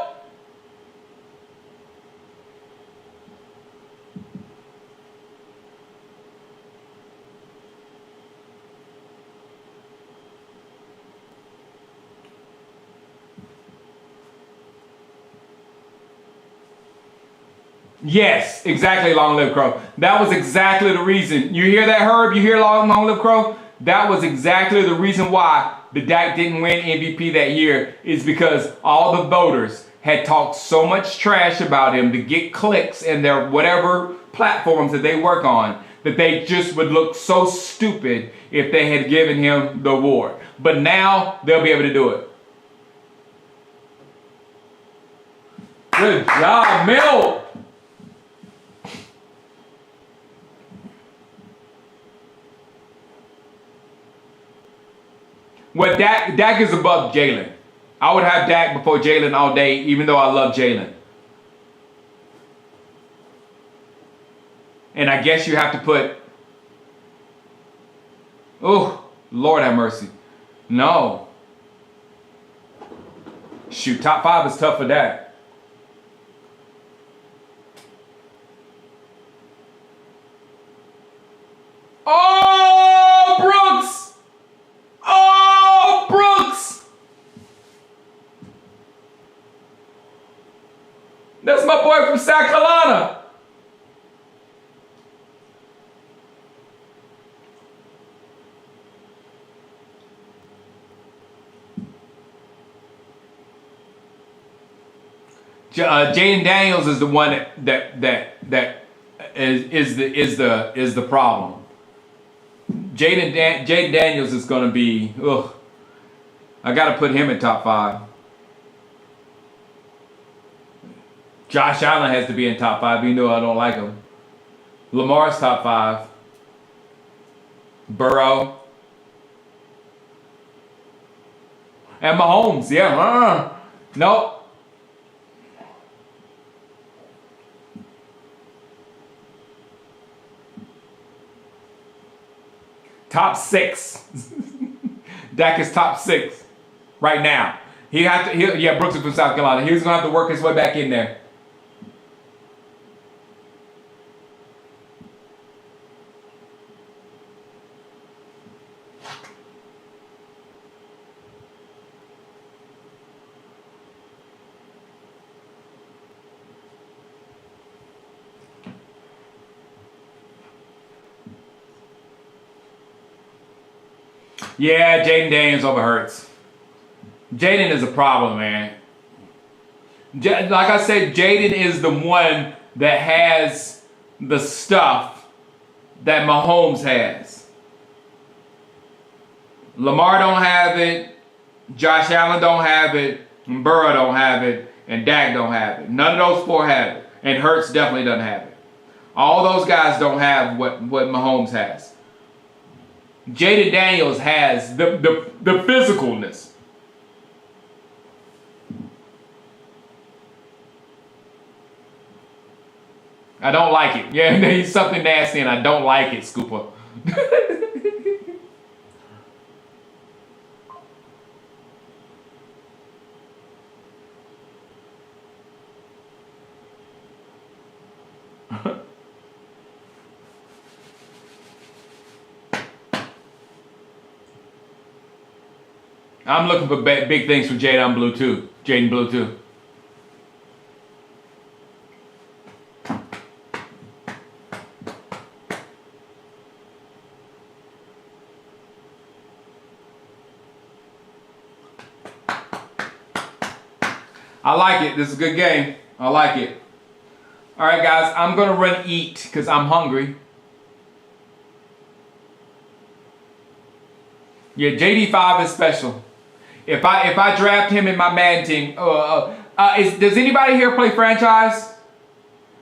Yes, exactly, Long Live Crow. That was exactly the reason. You hear that, Herb? You hear Long Live Crow? That was exactly the reason why the Dak didn't win MVP that year, is because all the voters had talked so much trash about him to get clicks in their whatever platforms that they work on, that they just would look so stupid if they had given him the award. But now they'll be able to do it. Good job, Milt. Well, Dak is above Jalen. I would have Dak before Jalen all day, even though I love Jalen. And I guess you have to put... Oh, Lord have mercy. No. Shoot, top 5 is tough for Dak. Oh, Brooks! Oh, Brooks! That's my boy from South Carolina. Jaden Daniels is the one that is the problem. Jaden Daniels is going to be, I got to put him in top 5. Josh Allen has to be in top 5, even though I don't like him. Lamar's top 5. Burrow. And Mahomes, yeah. Nope. Top 6. Dak is top 6 right now. Brooks is from South Carolina. He's gonna have to work his way back in there. Yeah, Jaden Daniels over Hurts. Jaden is a problem, man. Like I said, Jaden is the one that has the stuff that Mahomes has. Lamar don't have it. Josh Allen don't have it. And Burrow don't have it. And Dak don't have it. None of those four have it. And Hurts definitely doesn't have it. All those guys don't have what Mahomes has. Jaden Daniels has the physicalness. I don't like it. Yeah, he's something nasty and I don't like it, Scooper. I'm looking for big things from Jaden Blue too. Jaden Blue too. I like it. This is a good game. I like it. All right, guys. I'm gonna run eat because I'm hungry. Yeah, JD5 is special. If I draft him in my Madden team, does anybody here play franchise?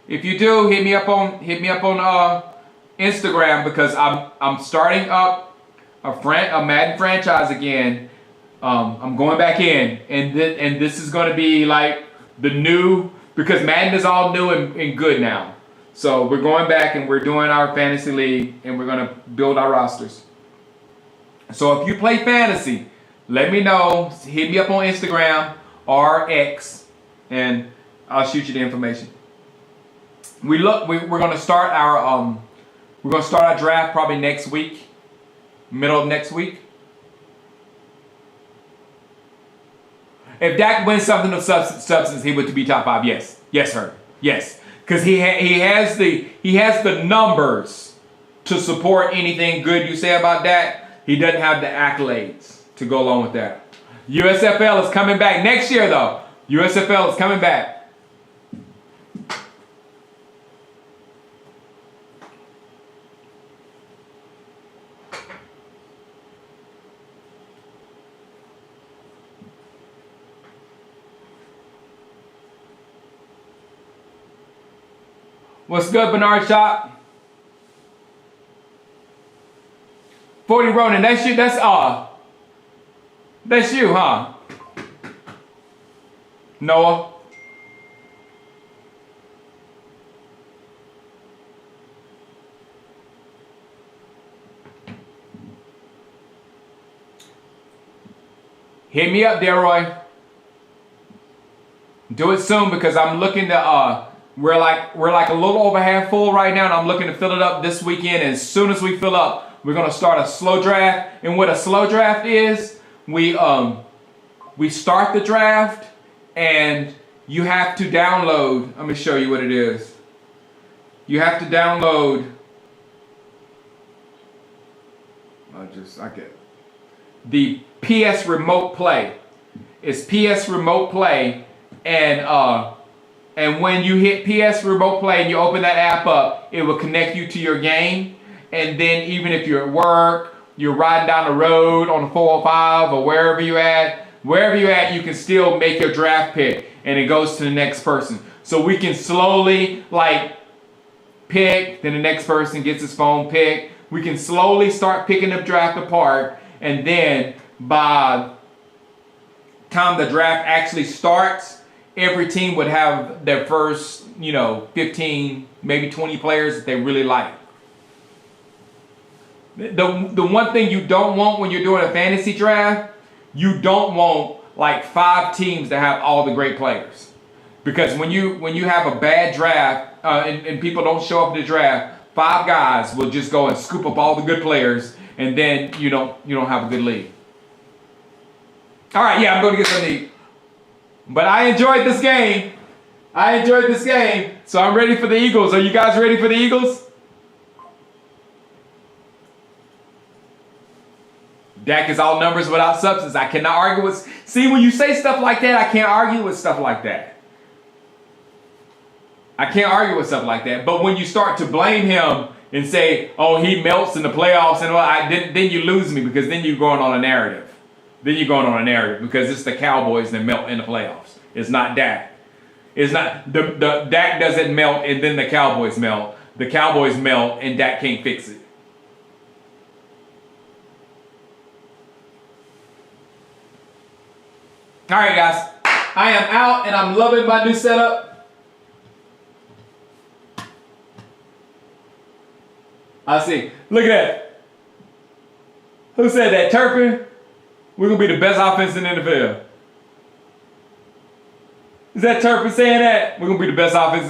If you do, hit me up on Instagram because I'm starting up a Madden franchise again. I'm going back in, and this is going to be like the new, because Madden is all new and good now. So we're going back and we're doing our fantasy league and we're going to build our rosters. So if you play fantasy, let me know. Hit me up on Instagram or X, and I'll shoot you the information. We're going to start our draft probably next week, middle of next week. If Dak wins something of substance, he would be top 5. Yes, sir. Yes, because he has the numbers to support anything good you say about Dak. He doesn't have the accolades to go along with that. USFL is coming back next year, though. USFL is coming back. What's good, Bernard Shop? 40 Ronin, that's you, that's you, huh? Noah. Hit me up, Delroy. Do it soon because I'm looking to we're like a little over half full right now, and I'm looking to fill it up this weekend. And as soon as we fill up, we're gonna start a slow draft. And what a slow draft is, we start the draft, and you have to download. Let me show you what it is. You have to download. I get the PS Remote Play. It's PS Remote Play, and when you hit PS Remote Play and you open that app up, it will connect you to your game. And then even if you're at work, you're riding down the road on the 405 or wherever you're at, you can still make your draft pick and it goes to the next person. So we can slowly like pick, then the next person gets his phone pick. We can slowly start picking the draft apart, and then by the time the draft actually starts, every team would have their first, 15, maybe 20 players that they really like. The one thing you don't want when you're doing a fantasy draft, you don't want like 5 teams that have all the great players. Because when you have a bad draft and people don't show up to the draft, 5 guys will just go and scoop up all the good players, and then you don't have a good league. All right, yeah, I'm going to get something to eat. But I enjoyed this game. So I'm ready for the Eagles. Are you guys ready for the Eagles? Dak is all numbers without substance. I cannot argue with. See, when you say stuff like that, I can't argue with stuff like that. I can't argue with stuff like that. But when you start to blame him and say, "Oh, he melts in the playoffs," and then you lose me, because then you're going on a narrative. Then you're going on a narrative because it's the Cowboys that melt in the playoffs. It's not Dak. It's not the Dak doesn't melt and then the Cowboys melt. The Cowboys melt and Dak can't fix it. All right, guys. I am out and I'm loving my new setup. I see. Look at that. Who said that? Turpin? We're going to be the best offense in the NFL. Is that Turpin saying that? We're going to be the best offense in